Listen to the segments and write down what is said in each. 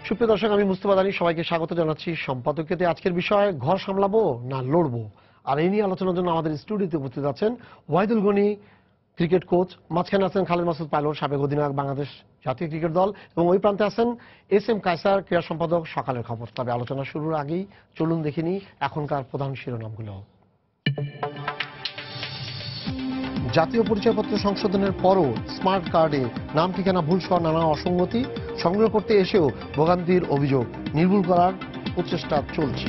সুপ্রিয় দর্শক, আমি মুস্তাফা আলী সবাইকে স্বাগত জানাচ্ছি সম্পাদকীয়তে। আজকের বিষয় ঘর সামলাবো না লড়বো, আর এই নিয়ে আলোচনার জন্য আমাদের স্টুডিওতে উপস্থিত আছেন ওয়াহিদুল গনি, ক্রিকেট কোচ, মাঝখানে আছেন খালেদ মাসুদ পাইলট, সাবেক অধিনায়ক বাংলাদেশ জাতীয় ক্রিকেট দল, এবং ওই প্রান্তে আছেন এস.এম. কায়সার, ক্রীড়া সম্পাদক সকালের খবর। তবে আলোচনা শুরুর আগেই চলুন দেখে নিই এখনকার প্রধান শিরোনামগুলো। জাতীয় পরিচয়পত্র সংশোধনের পরও স্মার্ট কার্ডে নাম ঠিকানা ভুল সহ নানা অসঙ্গতি সংগ্রহ করতে এসেও ভোগান্তির অভিযোগ নির্মূল করার প্রচেষ্টা চলছে।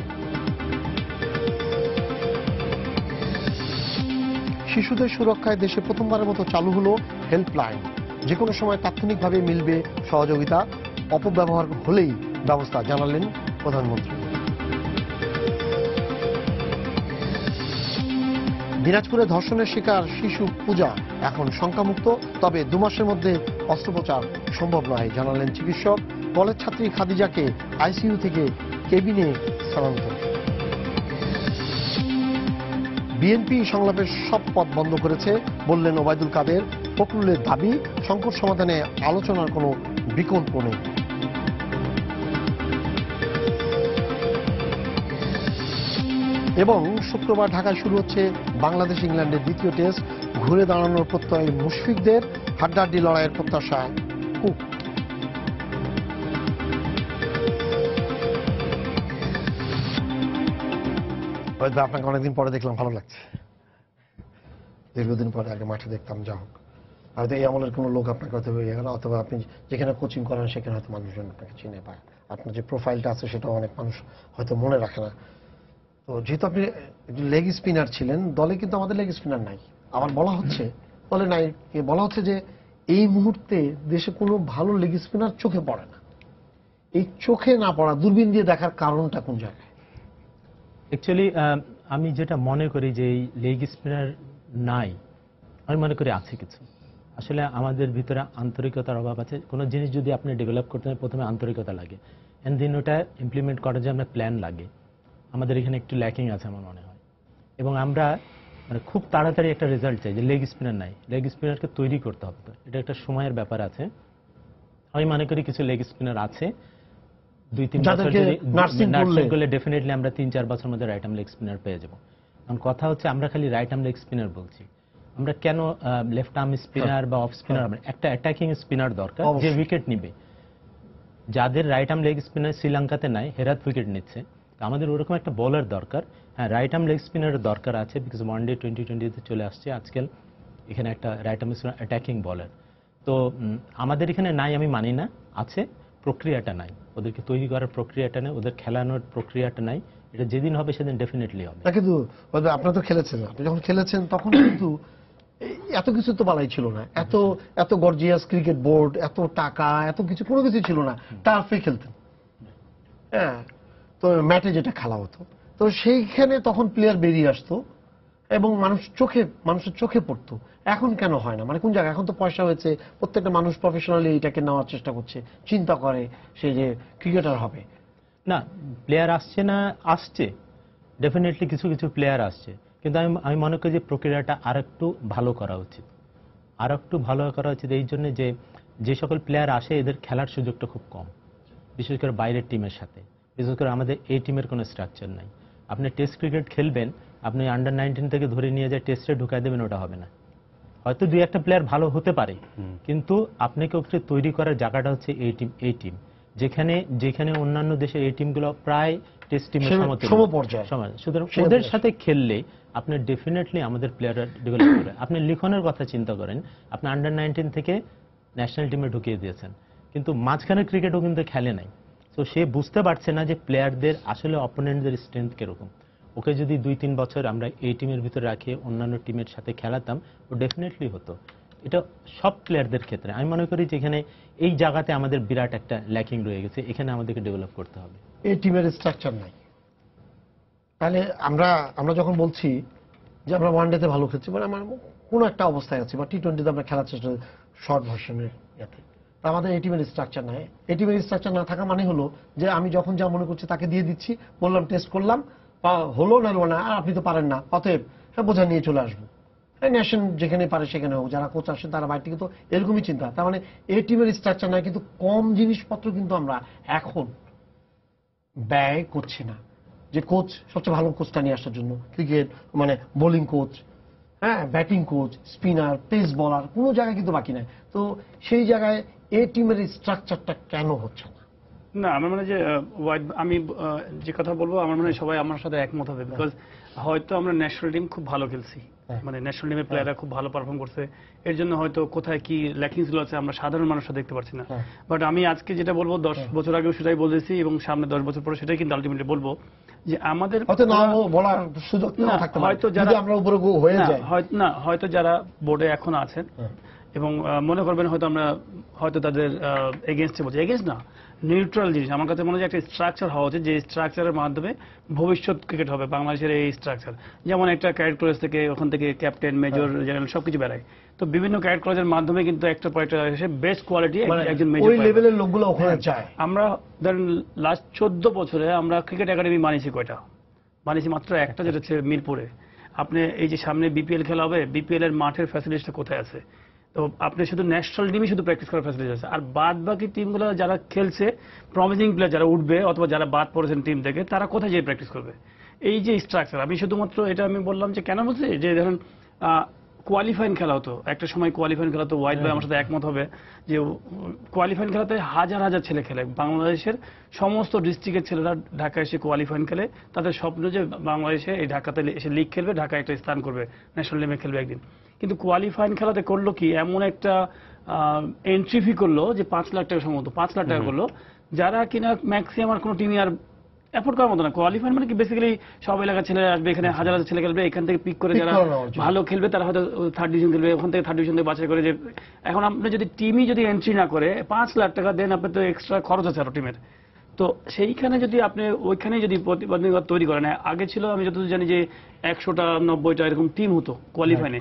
শিশুদের সুরক্ষায় দেশে প্রথমবারের মতো চালু হলো হেল্পলাইন। যে কোনো সময় তাৎক্ষণিকভাবে মিলবে সহযোগিতা, অপব্যবহার হলেই ব্যবস্থা, জানালেন প্রধানমন্ত্রী। দিনাজপুরে ধর্ষণের শিকার শিশু পূজা এখন শঙ্কামুক্ত, তবে 2 মাসের মধ্যে অস্ত্রোপচার সম্ভব নয়, জানালেন চিকিৎসক। কলেজ ছাত্রী খাদিজাকে আইসিইউ থেকে কেবিনে স্থানান্তর। বিএনপি সংলাপের সব পথ বন্ধ করেছে বললেন ওবায়দুল কাদের। ফখরুলের দাবি, সংকট সমাধানে আলোচনার কোনো বিকল্প নেই। এবং শুক্রবার ঢাকায় শুরু হচ্ছে বাংলাদেশ ইংল্যান্ডের দ্বিতীয় টেস্ট। ঘুরে দাঁড়ানোর প্রত্যয় মুশফিকদের, হাড্ডাহাড্ডি লড়াইয়ের প্রত্যাশা কুক। আপনাকে অনেকদিন পরে দেখলাম, ভালো লাগছে। দীর্ঘদিন পরে আগে মাঠে দেখতাম, যা হোক। হয়তো এই আমলের কোনো লোক আপনাকে হয়তো হয়ে গেল, অথবা আপনি যেখানে কোচিং করেন সেখানে হয়তো মানুষজন আপনাকে চিনে পায়। আপনার যে প্রোফাইলটা আছে সেটাও অনেক মানুষ হয়তো মনে রাখে না। তো যেহেতু আপনি লেগ স্পিনার ছিলেন, দলে কিন্তু আমাদের লেগ স্পিনার নাই। আবার বলা হচ্ছে, দলে নাই, বলা হচ্ছে যে এই মুহূর্তে দেশে কোনো ভালো লেগ স্পিনার চোখে পড়ে না। এই চোখে না পড়া, দূরবীন দিয়ে দেখার কারণটা কোন জায়গায়? অ্যাকচুয়ালি আমি যেটা মনে করি যে এই লেগ স্পিনার নাই, আমি মনে করি আছে কিছু। আসলে আমাদের ভিতরে আন্তরিকতার অভাব আছে। কোনো জিনিস যদি আপনি ডেভেলপ করতে হয়, প্রথমে আন্তরিকতা লাগে, অ্যান্ড দেন ওটা ইমপ্লিমেন্ট করার জন্য আপনার প্ল্যান লাগে। আমাদের এখানে একটু ল্যাকিং আছে আমার মনে হয়, এবং আমরা মানে খুব তাড়াতাড়ি একটা রেজাল্ট চাই যে লেগ স্পিনার নাই, লেগ স্পিনারকে তৈরি করতে হবে। এটা একটা সময়ের ব্যাপার আছে। আমি মনে করি কিছু লেগ স্পিনার আছে, 2-3 বছর নার্সিং করলে ডেফিনেটলি আমরা 3-4 বছরের মধ্যে রাইট আর্ম লেগ স্পিনার পেয়ে যাবো। কারণ কথা হচ্ছে আমরা খালি রাইট আর্ম লেগ স্পিনার বলছি, আমরা কেন লেফট আর্ম স্পিনার বা অফ স্পিনার? একটা অ্যাটাকিং স্পিনার দরকার যে উইকেট নিবে। যাদের রাইট আর্ম লেগ স্পিনার শ্রীলঙ্কাতে নাই, হেরাত উইকেট নিচ্ছে, আমাদের ওরকম একটা বোলার দরকার। হ্যাঁ, রাইট আর্ম লেগ স্পিনারের দরকার আছে, বিকজ ওয়ানডে টি-20তে চলে আসছে আজকাল। এখানে একটা রাইট আর্ম অ্যাটাকিং বলার তো আমাদের এখানে নাই, আমি মানি না। আছে, প্রক্রিয়াটা নাই, ওদেরকে তৈরি করার প্রক্রিয়াটা নেই, ওদের খেলানোর প্রক্রিয়াটা নাই। এটা যেদিন হবে সেদিন ডেফিনেটলি হবে। কিন্তু আপনারা তো খেলেছেন, আপনি যখন খেলেছেন তখন কিন্তু এত কিছু তো বালাই ছিল না, এত গর্জিয়াস ক্রিকেট বোর্ড, এত টাকা, এত কিছু কোনো কিছু ছিল না। টার্ফে খেলতেন, হ্যাঁ, তো ম্যাটে যেটা খেলা হতো, তো সেইখানে তখন প্লেয়ার বেরিয়ে আসতো এবং মানুষের চোখে পড়তো। এখন কেন হয় না? মানে কোন জায়গায়? এখন তো পয়সা হয়েছে, প্রত্যেকটা মানুষ প্রফেশনালি এটাকে নেওয়ার চেষ্টা করছে, চিন্তা করে সে যে ক্রিকেটার হবে। না, প্লেয়ার আসছে না, আসছে ডেফিনেটলি, কিছু কিছু প্লেয়ার আসছে, কিন্তু আমি মনে করি যে প্রক্রিয়াটা আর একটু ভালো করা উচিত। আর একটু ভালো করা উচিত এই জন্য যে সকল প্লেয়ার আসে এদের খেলার সুযোগটা খুব কম, বিশেষ করে বাইরের টিমের সাথে। বিশেষ করে আমাদের এই টিমের কোনো স্ট্রাকচার নাই। আপনি টেস্ট ক্রিকেট খেলবেন, আপনি আন্ডার-19 থেকে ধরে নিয়ে যায় টেস্টে ঢুকাই দেবেন, ওটা হবে না। হয়তো 2-1টা প্লেয়ার ভালো হতে পারে, কিন্তু আপনাকে ওকে তৈরি করার জায়গাটা হচ্ছে এই টিম, যেখানে অন্যান্য দেশের এই টিমগুলো প্রায় টেস্ট টিমের সমপর্যায়ে। সুতরাং ওদের সাথে খেললে আপনার ডেফিনেটলি আমাদের প্লেয়াররা ডেভেলপ করে। আপনি লিখনের কথা চিন্তা করেন, আপনি আন্ডার-19 থেকে ন্যাশনাল টিমে ঢুকিয়ে দিয়েছেন, কিন্তু মাঝখানে ক্রিকেটও কিন্তু খেলে নাই। তো সে বুঝতে পারছে না যে প্লেয়ারদের আসলে অপোনেন্টদের স্ট্রেংথ কিরকম। ওকে যদি 2-3 বছর আমরা এই টিমের ভিতরে রাখে অন্যান্য টিমের সাথে খেলাতাম, ও ডেফিনেটলি হতো। এটা সব প্লেয়ারদের ক্ষেত্রে আমি মনে করি যে এখানে এই জায়গাতে আমাদের বিরাট একটা ল্যাকিং রয়ে গেছে, এখানে আমাদেরকে ডেভেলপ করতে হবে। এই টিমের স্ট্রাকচার নাই। তাহলে আমরা যখন বলছি যে আমরা ওয়ানডেতে ভালো খেলছি, মানে আমার কোনো একটা অবস্থায় আছি, বা টি-20তে আমরা খেলার চেষ্টা শর্ট ভার্সনের ইয়াতে, আমাদের এই টিমের স্ট্রাকচার নাই। এই টিমের স্ট্রাকচার না থাকা মানে হলো যে আমি যখন যা মনে করছি তাকে দিয়ে দিচ্ছি, বললাম টেস্ট করলাম, হলো না, আর আপনি তো পারেন না, অতএব বোঝা নিয়ে চলে আসবো। ন্যাশন যেখানে পারে সেখানে হোক, যারা কোচ আসে তারা বাইরে থেকে তো এরকমই চিন্তা। তার মানে এই টিমের স্ট্রাকচার নাই, কিন্তু কম জিনিসপত্র কিন্তু আমরা এখন ব্যয় করছি না। যে কোচ সবচেয়ে ভালো কোচটা নিয়ে আসার জন্য, ক্রিকেট মানে বোলিং কোচ, হ্যাঁ ব্যাটিং কোচ, স্পিনার, পেস বলার, কোনো জায়গায় কিন্তু বাকি নাই। তো সেই জায়গায় এই টিমের স্ট্রাকচারটা কেন হচ্ছে না? না, আমার মনে হয় যে আমি যে কথা বলবো আমার মনে হয় সবাই আমার সাথে একমত হবে। বিকজ হয়তো আমরা ন্যাশনাল টিম খুব ভালো খেলছি, মানে ন্যাশনাল টিমের প্লেয়াররা খুব ভালো পারফর্ম করছে, এর জন্য হয়তো কোথায় কি ল্যাকিংস গুলো আছে আমরা সাধারণ মানুষরা দেখতে পাচ্ছি না। বাট আমি আজকে যেটা বলবো 10 বছর আগেও সেটাই বলেছি এবং সামনে 10 বছর পরে সেটাই কিন্তু আলটিমেটলি বলবো, যে আমাদের হয়তো না বলার সুযোগ না থাকতে পারে, হয়তো যারা আমরা উপরে হয়ে যায় হয়তো যারা বোর্ডে এখন আছেন এবং মনে করবেন হয়তো আমরা হয়তো তাদের এগেনস্টে বলছি, এগেনস্ট না, নিউট্রাল জিনিস। আমার কাছে মনে হয় একটা স্ট্রাকচার হওয়া উচিত, যে স্ট্রাকচারের মাধ্যমে ভবিষ্যৎ ক্রিকেট হবে বাংলাদেশের। এই স্ট্রাকচার যেমন একটা ক্যাডেট কলেজ থেকে ওখান থেকে ক্যাপ্টেন, মেজর, জেনারেল সবকিছু বেড়ায়, তো বিভিন্ন ক্যাডেট কলেজের মাধ্যমে কিন্তু একটা পর একটা এসে বেস্ট কোয়ালিটি একজন মেজর, ওই লেভেলের লোকগুলো ওখানে যায়। আমরা ধরেন লাস্ট 14 বছরে আমরা ক্রিকেট একাডেমি বানিয়েছি কয়টা? বানিয়েছি মাত্র একটা, যেটা হচ্ছে মিরপুরে। আপনি এই যে সামনে বিপিএল খেলা হবে, বিপিএল এর মাঠের ফ্যাসিলিটিসটা কোথায় আছে? তো আপনি শুধু ন্যাশনাল টিমই শুধু প্র্যাকটিস করার ফ্যাসিলিটি আছে, আর বাদ বাকি টিমগুলো যারা খেলছে, প্রমিজিং প্লেয়ার যারা উঠবে অথবা যারা বাদ পড়েছেন টিম থেকে, তারা কোথায় যেয়ে প্র্যাকটিস করবে? এই যে স্ট্রাকচার, আমি শুধুমাত্র এটা আমি বললাম যে কেন বলছি, যে ধরুন কোয়ালিফাইং খেলা হতো একটা সময়, কোয়ালিফাইং খেলা তো ওয়াইড ভাই আমার সাথে একমত হবে, যে কোয়ালিফাইং খেলাতে হাজার হাজার ছেলে খেলে, বাংলাদেশের সমস্ত ডিস্ট্রিক্টের ছেলেরা ঢাকায় এসে কোয়ালিফাইং খেলে, তাদের স্বপ্ন যে বাংলাদেশে এই ঢাকাতে এসে লিগ খেলবে, ঢাকায় একটা স্থান করবে, ন্যাশনাল টিমে খেলবে একদিন। কিন্তু কোয়ালিফাইং খেলাতে করলো কি, এমন একটা এন্ট্রি ফি করলো যে 5 লাখ টাকা, সম্ভবত 5 লাখ টাকা করলো, যারা কিনা ম্যাক্সিমাম আর কোনো টিমই আর এফোর্ড করার মতো না। কোয়ালিফাই মানে কি, বেসিক্যালি সব এলাকার ছেলেরা আসবে এখানে, হাজার হাজার ছেলে খেলবে, এখান থেকে পিক করে যারা ভালো খেলবে তারা হয়তো 3rd ডিভিশন খেলবে, ওখান থেকে 3rd ডিভিশন থেকে বাছাই করে। যে এখন আপনি যদি টিমই যদি এন্ট্রি না করে 5 লাখ টাকা দেন, আপনার তো এক্সট্রা খরচ আছে আরো টিমের। তো সেইখানে যদি আপনি ওইখানে যদি প্রতিবন্ধকতা তৈরি করেন, আগে ছিল আমি যতদূর জানি যে 100টা 90টা এরকম টিম হতো কোয়ালিফাইনে,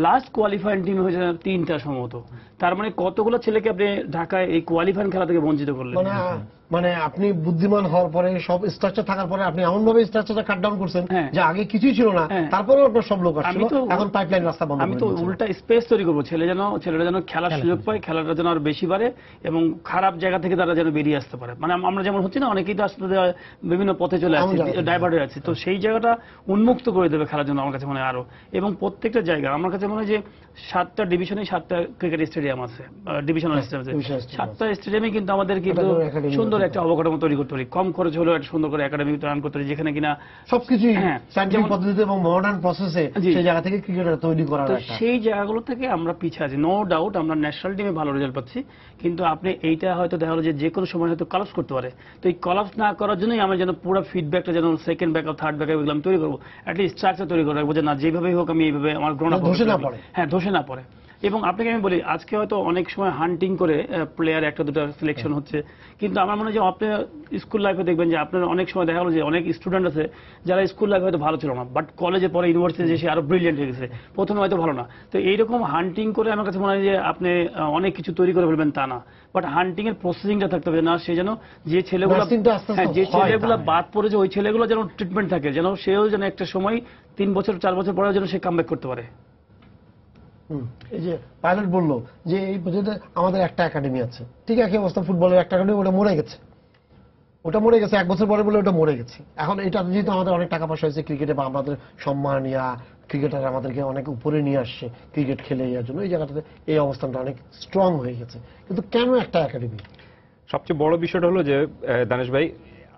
লাস্ট কোয়ালিফাইং টিম হয়েছে 3টা সম্ভবত। তার মানে কতগুলো ছেলেকে আপনি ঢাকায় এই কোয়ালিফাইং খেলা থেকে বঞ্চিত করলেন। মানে আপনি বুদ্ধিমান হওয়ার পরে, সব স্ট্রাকচার থাকার পরে আপনি এমন ভাবে স্ট্রাকচারটা কাট ডাউন করছেন যে আগে কিছুই ছিল না, তারপরেও আপনার সব লোক আসছিল, এখন পাইপলাইন রাস্তা বন্ধ। আমি তো উল্টা স্পেস তৈরি করবো, ছেলেরা যেন খেলার সুযোগ পায়, খেলাটা যেন আরো বেশি বাড়ে এবং খারাপ জায়গা থেকে তারা যেন বেরিয়ে আসতে পারে। মানে আমরা যেমন হচ্ছে না, অনেকেই তো আসতে বিভিন্ন পথে চলে আসছে, ডাইভার্ট হয়ে আছে, তো সেই জায়গাটা উন্মুক্ত করে দেবে খেলার জন্য আমার কাছে মনে হয় আরো। এবং প্রত্যেকটা জায়গা আমার কাছে মনে হয় যে 7টা ডিভিশনে 7টা ক্রিকেট স্টেডিয়াম আছে, ডিভিশনাল স্টেডিয়াম আছে, 7টা স্টেডিয়ামে কিন্তু আমাদের কিন্তু সুন্দর একটা অবকাঠামো তৈরি করতে পারি, কম খরচ হলেও একটা সুন্দর করে একাডেমি রান করতে পারি, যেখানে কিনা সবকিছু সায়েন্টিফিক পদ্ধতিতে এবং মডার্ন প্রসেসে সেই জায়গা থেকে ক্রিকেটার তৈরি করা। সেই জায়গাগুলো থেকে আমরা পিছিয়ে আছি, নো ডাউট। আমরা ন্যাশনাল টিমে ভালো রেজাল্ট পাচ্ছি, কিন্তু আপনি এইটা হয়তো দেখা হলো যে কোনো সময় হয়তো কলাপস করতে পারে। তো এই কলাপস না করার জন্যই আমরা যেন পুরো ফিডব্যাকটা যেন সেকেন্ড ব্যাকআপ, থার্ড ব্যাকআপ এগুলো আমি তৈরি করবো, অ্যাটলিস্ট স্ট্রাকচার তৈরি করে রাখবো, যে না যেভাবেই হোক আমি এইভাবে আমার গ্রহণ ধসে না পড়ে। হ্যাঁ, ধসে না পড়ে। এবং আপনাকে আমি বলি, আজকে হয়তো অনেক সময় হান্টিং করে প্লেয়ার একটা দুটো সিলেকশন হচ্ছে, কিন্তু আমার মনে হয় যে আপনি স্কুল লাইফে দেখবেন যে আপনার অনেক সময় দেখা গেলো যে অনেক স্টুডেন্ট আছে যারা স্কুল লাইফে হয়তো ভালো ছিল না, বাট কলেজে পরে ইউনিভার্সিটি এসে আরো ব্রিলিয়েন্ট হয়ে গেছে, প্রথমে হয়তো ভালো না। তো এইরকম হান্টিং করে আমার কাছে মনে হয় যে আপনি অনেক কিছু তৈরি করে ফেলবেন তা না, বাট হান্টিং এর প্রসেসিংটা থাকতে হবে না, সে যেন যে ছেলেগুলো বাদ পড়েছে ওই ছেলেগুলো যেন ট্রিটমেন্ট থাকে, যেন সেও যেন একটা সময় 3 বছর 4 বছর পরে যেন সে কামব্যাক করতে পারে। এই যে পাইলট বললো যে এই পর্যন্ত আমাদের একটা একাডেমি আছে, ঠিক একই অবস্থা ফুটবলের একটা একাডেমি, ওটা মরে গেছে, 1 বছর পরে বলে ওটা মরে গেছে। এখন এটা যেহেতু আমাদের অনেক টাকা পয়সা হয়েছে ক্রিকেটে, বা আমাদের সম্মান ইয়া ক্রিকেটার আমাদেরকে অনেক উপরে নিয়ে আসছে ক্রিকেট খেলে, ইয়ার জন্য এই জায়গাটাতে এই অবস্থানটা অনেক স্ট্রং হয়ে গেছে, কিন্তু কেন একটা একাডেমি? সবচেয়ে বড় বিষয়টা হলো যে দানেশ ভাই,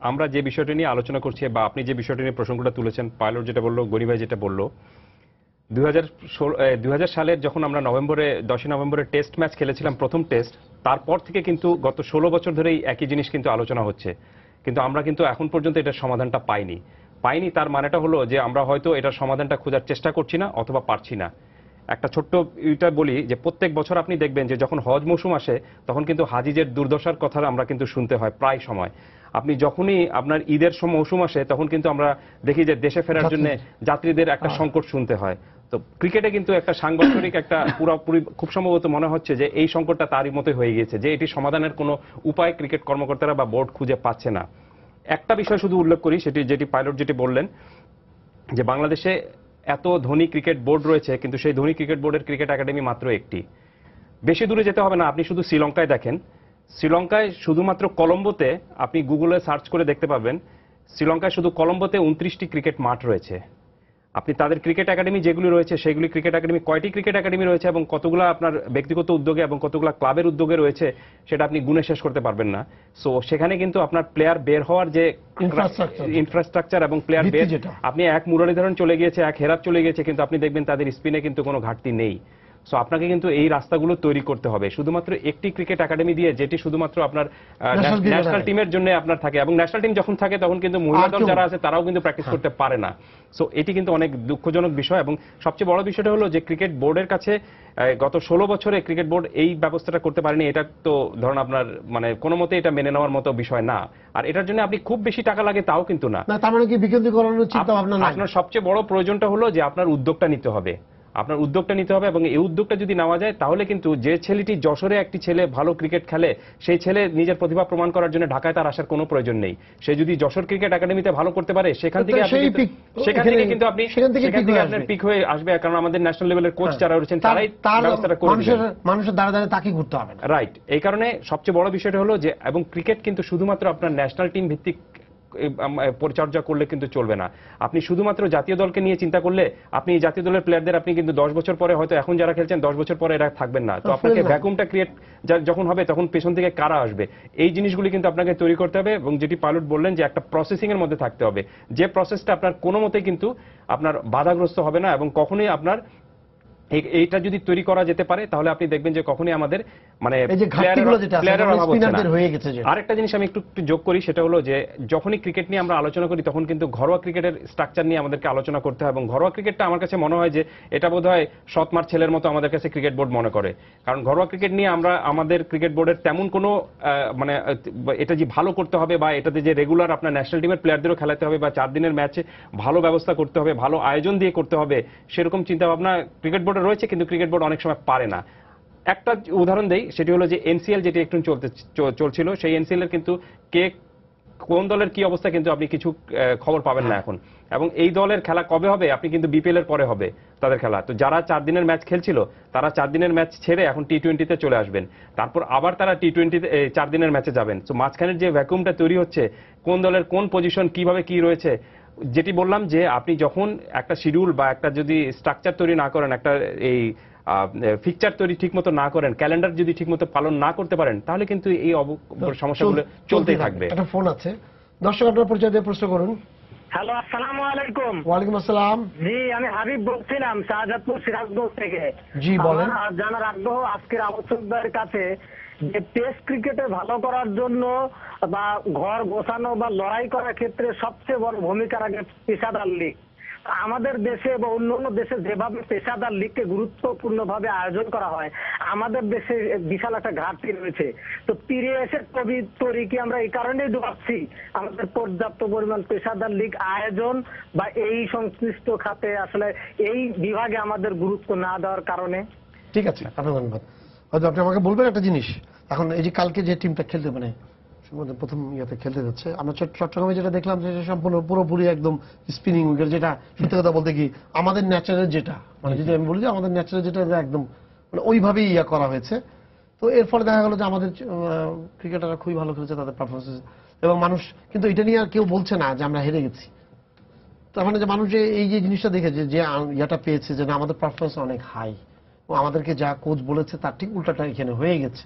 আমরা যে বিষয়টা নিয়ে আলোচনা করছি বা আপনি যে বিষয়টা নিয়ে প্রসঙ্গটা তুলেছেন, পাইলট যেটা বললো, গনি ভাই যেটা বললো, 2000 সালের যখন আমরা 10 নভেম্বরে টেস্ট ম্যাচ খেলেছিলাম, প্রথম টেস্ট, তারপর থেকে কিন্তু গত 16 বছর ধরেই একই জিনিস কিন্তু আলোচনা হচ্ছে, কিন্তু আমরা কিন্তু এখন পর্যন্ত এটার সমাধানটা পাইনি। তার মানেটা হলো যে আমরা হয়তো এটার সমাধানটা খোঁজার চেষ্টা করছি না অথবা পারছি না। একটা ছোট্ট এটা বলি যে প্রত্যেক বছর আপনি দেখবেন যে যখন হজ মৌসুম আসে, তখন কিন্তু হাজিদের দুর্দশার কথা আমরা কিন্তু শুনতে হয় প্রায় সময়। আপনি যখনই আপনার ঈদের মৌসুম আসে, তখন কিন্তু আমরা দেখি যে দেশে ফেরার জন্য যাত্রীদের একটা সংকট শুনতে হয়। তো ক্রিকেটে কিন্তু একটা সাংগঠনিক একটা পুরোপুরি খুব সম্ভবত মনে হচ্ছে যে এই সংকটটা তারই মতো হয়ে গিয়েছে, যে এটি সমাধানের কোনো উপায় ক্রিকেট কর্মকর্তারা বা বোর্ড খুঁজে পাচ্ছে না। একটা বিষয় শুধু উল্লেখ করি, যেটি পাইলট যেটি বললেন, যে বাংলাদেশে এত ধনী ক্রিকেট বোর্ড রয়েছে, কিন্তু সেই ধনী ক্রিকেট বোর্ডের ক্রিকেট একাডেমি মাত্র একটি। বেশি দূরে যেতে হবে না, আপনি শুধু শ্রীলঙ্কায় দেখেন। শ্রীলঙ্কায় শুধুমাত্র কলম্বোতে, আপনি গুগলে সার্চ করে দেখতে পাবেন, শ্রীলঙ্কায় শুধু কলম্বোতে 29টি ক্রিকেট মাঠ রয়েছে। আপনি তাদের ক্রিকেট একাডেমি যেগুলি রয়েছে সেগুলি ক্রিকেট একাডেমি কয়টি ক্রিকেট একাডেমি রয়েছে এবং কতগুলো আপনার ব্যক্তিগত উদ্যোগে এবং কতগুলো ক্লাবের উদ্যোগে রয়েছে সেটা আপনি গুণে শেষ করতে পারবেন না। সো সেখানে কিন্তু আপনার প্লেয়ার বের হওয়ার যে ইনফ্রাস্ট্রাকচার এবং প্লেয়ার বের, আপনি এক মুরলীধরন চলে গিয়েছে, এক হেরাত চলে গিয়েছে, কিন্তু আপনি দেখবেন তাদের স্পিনে কিন্তু কোনো ঘাটতি নেই। সো আপনাকে কিন্তু এই রাস্তাগুলো তৈরি করতে হবে। শুধুমাত্র একটি ক্রিকেট একাডেমি দিয়ে, যেটি শুধুমাত্র আপনার ন্যাশনাল টিমের জন্য আপনার থাকে, এবং ন্যাশনাল টিম যখন থাকে তখন কিন্তু মহিলা দল যারা আছে তারাও কিন্তু প্র্যাকটিস করতে পারে না। সো এটি কিন্তু অনেক দুঃখজনক বিষয়। এবং সবচেয়ে বড় বিষয়টা হলো যে ক্রিকেট বোর্ডের কাছে গত 16 বছরে ক্রিকেট বোর্ড এই ব্যবস্থাটা করতে পারেনি। এটা তো ধরুন আপনার মানে কোনো মতে এটা মেনে নেওয়ার মতো বিষয় না। আর এটার জন্য আপনি খুব বেশি টাকা লাগে তাও কিন্তু না। তার মানে কি বিকেন্দ্রীকরণের চিন্তা ভাবনা নাই? আপনার সবচেয়ে বড় প্রয়োজনটা হলো যে আপনার উদ্যোগটা নিতে হবে, আপনার উদ্যোগটা নিতে হবে। এবং এই উদ্যোগটা যদি নেওয়া যায় তাহলে কিন্তু যে ছেলেটি যশোরে একটি ছেলে ভালো ক্রিকেট খেলে, সেই ছেলে নিজের প্রতিভা প্রমাণ করার জন্য ঢাকায় তার আসার কোনো প্রয়োজন নেই। সে যদি যশোর ক্রিকেট একাডেমিতে ভালো করতে পারে সেখান থেকে কিন্তু আপনি আপনার পিক হয়ে আসবে। কারণ আমাদের ন্যাশনাল লেভেলের কোচ যারা রয়েছেন তারাই ব্যবস্থাটা করে দিবেন। মানুষের দ্বারা দ্বারা তাকে ঘুরতে হবে না। রাইট। এই কারণে সবচেয়ে বড় বিষয়টা হলো যে, এবং ক্রিকেট কিন্তু শুধুমাত্র আপনার ন্যাশনাল টিম ভিত্তিক পরিচর্যা করলে কিন্তু চলবে না। আপনি শুধুমাত্র জাতীয় দলকে নিয়ে চিন্তা করলে আপনি জাতীয় দলের প্লেয়ারদের আপনি কিন্তু 10 বছর পরে, হয়তো এখন যারা খেলছেন 10 বছর পরে এরা থাকবেন না। তো আপনাকে ভ্যাকুমটা ক্রিয়েট যখন হবে তখন পেছন থেকে কারা আসবে, এই জিনিসগুলি কিন্তু আপনাকে তৈরি করতে হবে। এবং যেটি পাইলট বললেন যে একটা প্রসেসিং এর মধ্যে থাকতে হবে, যে প্রসেসটা আপনার কোনো মতেই কিন্তু আপনার বাধাগ্রস্ত হবে না। এবং কখনোই আপনার এইটা যদি তৈরি করা যেতে পারে তাহলে আপনি দেখবেন যে কখনোই আমাদের মানে আরেকটা জিনিস আমি একটু যোগ করি, সেটা হলো যে যখনই ক্রিকেট নিয়ে আমরা আলোচনা করি তখন কিন্তু ঘরোয়া ক্রিকেটের স্ট্রাকচার নিয়ে আমাদেরকে আলোচনা করতে হয়। এবং ঘরোয়া ক্রিকেটটা আমার কাছে মনে হয় যে এটা বোধহয় সৎমার ছেলের মতো আমাদের কাছে ক্রিকেট বোর্ড মনে করে। কারণ ঘরোয়া ক্রিকেট নিয়ে আমরা আমাদের ক্রিকেট বোর্ডের তেমন কোনো মানে এটা যে ভালো করতে হবে বা এটাতে যে রেগুলার আপনার ন্যাশনাল টিমের প্লেয়ারদেরও খেলাতে হবে বা 4 দিনের ম্যাচে ভালো ব্যবস্থা করতে হবে, ভালো আয়োজন দিয়ে করতে হবে, সেরকম চিন্তা ভাবনা ক্রিকেট বোর্ডে রয়েছে, কিন্তু ক্রিকেট বোর্ড অনেক সময় পারে না। একটা উদাহরণ দেই, সেটি হলো যে এনসিএল যেটি একটু চলছিল, সেই এনসিএল এর কিন্তু কোন দলের কি অবস্থা কিন্তু আপনি কিছু খবর পাবেন না এখন। এবং এই দলের খেলা কবে হবে আপনি কিন্তু বিপিএল এর পরে হবে তাদের খেলা। তো যারা 4 দিনের ম্যাচ খেলছিল তারা 4 দিনের ম্যাচ ছেড়ে এখন টি20তে চলে আসবেন, তারপর আবার তারা টি20তে 4 দিনের ম্যাচে যাবেন। তো মাঝখানের যে ভ্যাকুমটা তৈরি হচ্ছে, কোন দলের কোন পজিশন কিভাবে কি রয়েছে, যেটি বললাম যে আপনি যখন একটা শিডিউল বা একটা যদি স্ট্রাকচার তৈরি না করেন, একটা এই ফিকচার তৈরি ঠিকমতো না করেন, ক্যালেন্ডার যদি ঠিকমতো পালন না করতে পারেন, তাহলে কিন্তু এই সমস্যাগুলো চলতেই থাকবে। একটা ফোন আছে, দর্শক আপনার পরিচয় দিয়ে প্রশ্ন করুন। হ্যালো, আসসালামু আলাইকুম। ওয়ালাইকুম আসসালাম। জি, আমি হাবিব বলছিলাম শাহজাদপুর সিরাজগঞ্জ থেকে। জি বলেন। জানার আগ্রহ আজকের আলোচকদের কাছে যে টেস্ট ক্রিকেটে ভালো করার জন্য বা ঘর গোছানো বা লড়াই করার ক্ষেত্রে সবচেয়ে বড় ভূমিকা রাখে পেশাদার লীগ। আমাদের দেশে বা অন্যান্য দেশে যেভাবে পেশাদার লীগকে গুরুত্বপূর্ণভাবে আয়োজন করা হয়, আমাদের দেশে বিশাল একটা ঘাটতি রয়েছে। তো তীরে এসে তৈরি আমরা এই কারণেই ডুবাচ্ছি, আমাদের পর্যাপ্ত পরিমাণ পেশাদার লীগ আয়োজন বা এই সংশ্লিষ্ট খাতে আসলে এই বিভাগে আমাদের গুরুত্ব না দেওয়ার কারণে। ঠিক আছে, আপনার ধন্যবাদ। হয়তো আপনি আমাকে বলবেন একটা জিনিস, এখন এই যে কালকে যে টিমটা খেলতে মানে প্রথম ইয়েতে খেলতে যাচ্ছে, আমরা চট্টগ্রামে যেটা দেখলাম সেটা সম্পূর্ণ পুরোপুরি একদম স্পিনিং উইকেট, যেটা সত্যি কথা বলতে কি আমাদের ন্যাচারের যেটা মানে যদি আমি বলি যে আমাদের ন্যাচারের যেটা একদম মানে ওইভাবেই ইয়া করা হয়েছে। তো এর ফলে দেখা গেল যে আমাদের ক্রিকেটাররা খুবই ভালো খেলেছে, তাদের পারফরমেন্স, এবং মানুষ কিন্তু এটা নিয়ে আর কেউ বলছে না যে আমরা হেরে গেছি। তার মানে যে মানুষ এই যে জিনিসটা দেখেছে যে ইয়াটা পেয়েছে যে আমাদের পারফরমেন্স অনেক হাই, ও আমাদেরকে যা কোচ বলেছে তার ঠিক উল্টাটা এখানে হয়ে গেছে।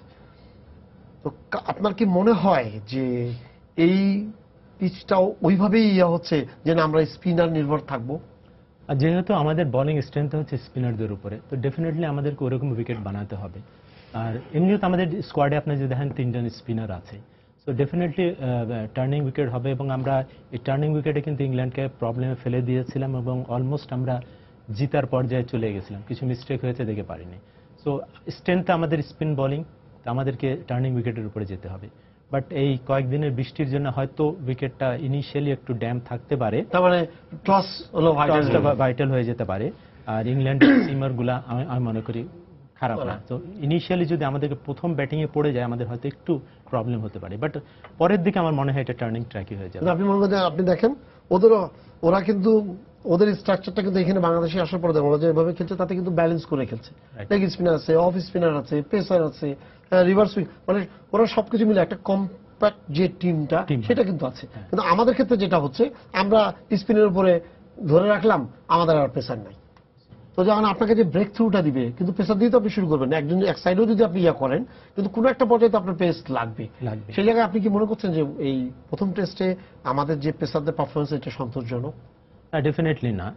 তো আপনার কি মনে হয় যে এই পিচটাও ওইভাবেই ইয়া হচ্ছে যে না আমরা স্পিনার নির্ভর থাকবো? আর যেহেতু আমাদের বোলিং স্ট্রেংথ হচ্ছে স্পিনারদের উপরে, তো ডেফিনেটলি আমাদেরকে ওরকম উইকেট বানাতে হবে। আর এমনিও তো আমাদের স্কোয়াডে আপনি যদি দেখেন 3 জন স্পিনার আছে, সো ডেফিনেটলি টার্নিং উইকেট হবে। এবং আমরা এই টার্নিং উইকেটে কিন্তু ইংল্যান্ডকে প্রবলেমে ফেলে দিয়েছিলাম এবং অলমোস্ট আমরা জিতার পর্যায়ে চলে গেছিলাম, কিছু মিস্টেক হয়েছে দেখে পারিনি। সো স্ট্রেংথ আমাদের স্পিন বোলিং, আমাদেরকে টার্নিং উইকেটের উপরে যেতে হবে। বাট এই কয়েকদিনের বৃষ্টির জন্য হয়তো উইকেটটা ইনিশিয়ালি একটু ড্যাম থাকতে পারে, তার মানে টস হলো ভাইটাল হয়ে যেতে পারে। আর ইংল্যান্ডের সিমার গুলা আমি মনে করি খারাপ না। তো ইনিশিয়ালি যদি আমাদেরকে প্রথম ব্যাটিং এ পড়ে যায় আমাদের হয়তো একটু প্রবলেম হতে পারে, বাট পরের দিকে আমার মনে হয় এটা টার্নিং ট্র্যাকই হয়ে যাবে। আপনি মনে করেন আপনি দেখেন ওরা কিন্তু ওদের স্ট্রাকচারটা কিন্তু এখানে বাংলাদেশে আসার পরে ওরা যেভাবে খেলছে তাতে কিন্তু ব্যালেন্স করে খেলছে। লেগ স্পিনার আছে, অফ স্পিনার আছে, পেসার আছে, রিভার্স সুইং, মানে ওরা সবকিছু মিলে একটা কম্প্যাক্ট যে টিমটা সেটা কিন্তু আছে। কিন্তু আমাদের ক্ষেত্রে যেটা হচ্ছে আমরা স্পিনের উপরে ধরে রাখলাম, আমাদের আর পেসার নাই। তো যখন আপনাকে যে ব্রেক থ্রুটা দিবে, কিন্তু পেসার দিয়ে তো আপনি শুরু করবেন, একজন এক সাইডেও যদি আপনি ইয়া করেন, কিন্তু কোনো একটা পর্যায়ে তো আপনার পেস লাগবে। সেই জায়গায় আপনি কি মনে করছেন যে এই প্রথম টেস্টে আমাদের যে পেসারদের পারফরমেন্স এটা সন্তোষজনক? ডেফিনেটলি না।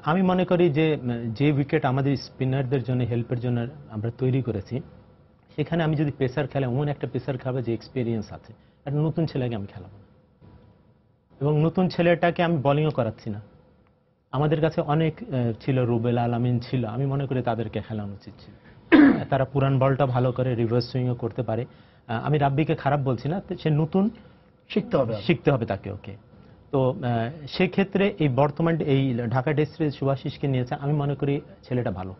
আমি মনে করি যে উইকেট আমাদের স্পিনারদের জন্য হেল্পের জন্য আমরা তৈরি করেছি, সেখানে আমি যদি পেসার খেলা, এমন একটা পেসার খেলাবো যে এক্সপিরিয়েন্স আছে, একটা নতুন ছেলেকে আমি খেলাবো না, এবং নতুন ছেলেটাকে আমি বোলিংও করাচ্ছি না। আমাদের কাছে অনেক ছিল, রুবেল আলামিন ছিল, আমি মনে করি তাদেরকে খেলানো উচিত ছিল। তারা পুরান বলটা ভালো করে, রিভার্স সুইংও করতে পারে। আমি রাব্বিকে খারাপ বলছি না, সে নতুন শিখতে হবে তাকে। ওকে, তো সেক্ষেত্রে এই বর্তমান এই ঢাকা টেস্টে শুভাশিসকে নিয়েছে, আমি মনে করি ছেলেটা ভালো,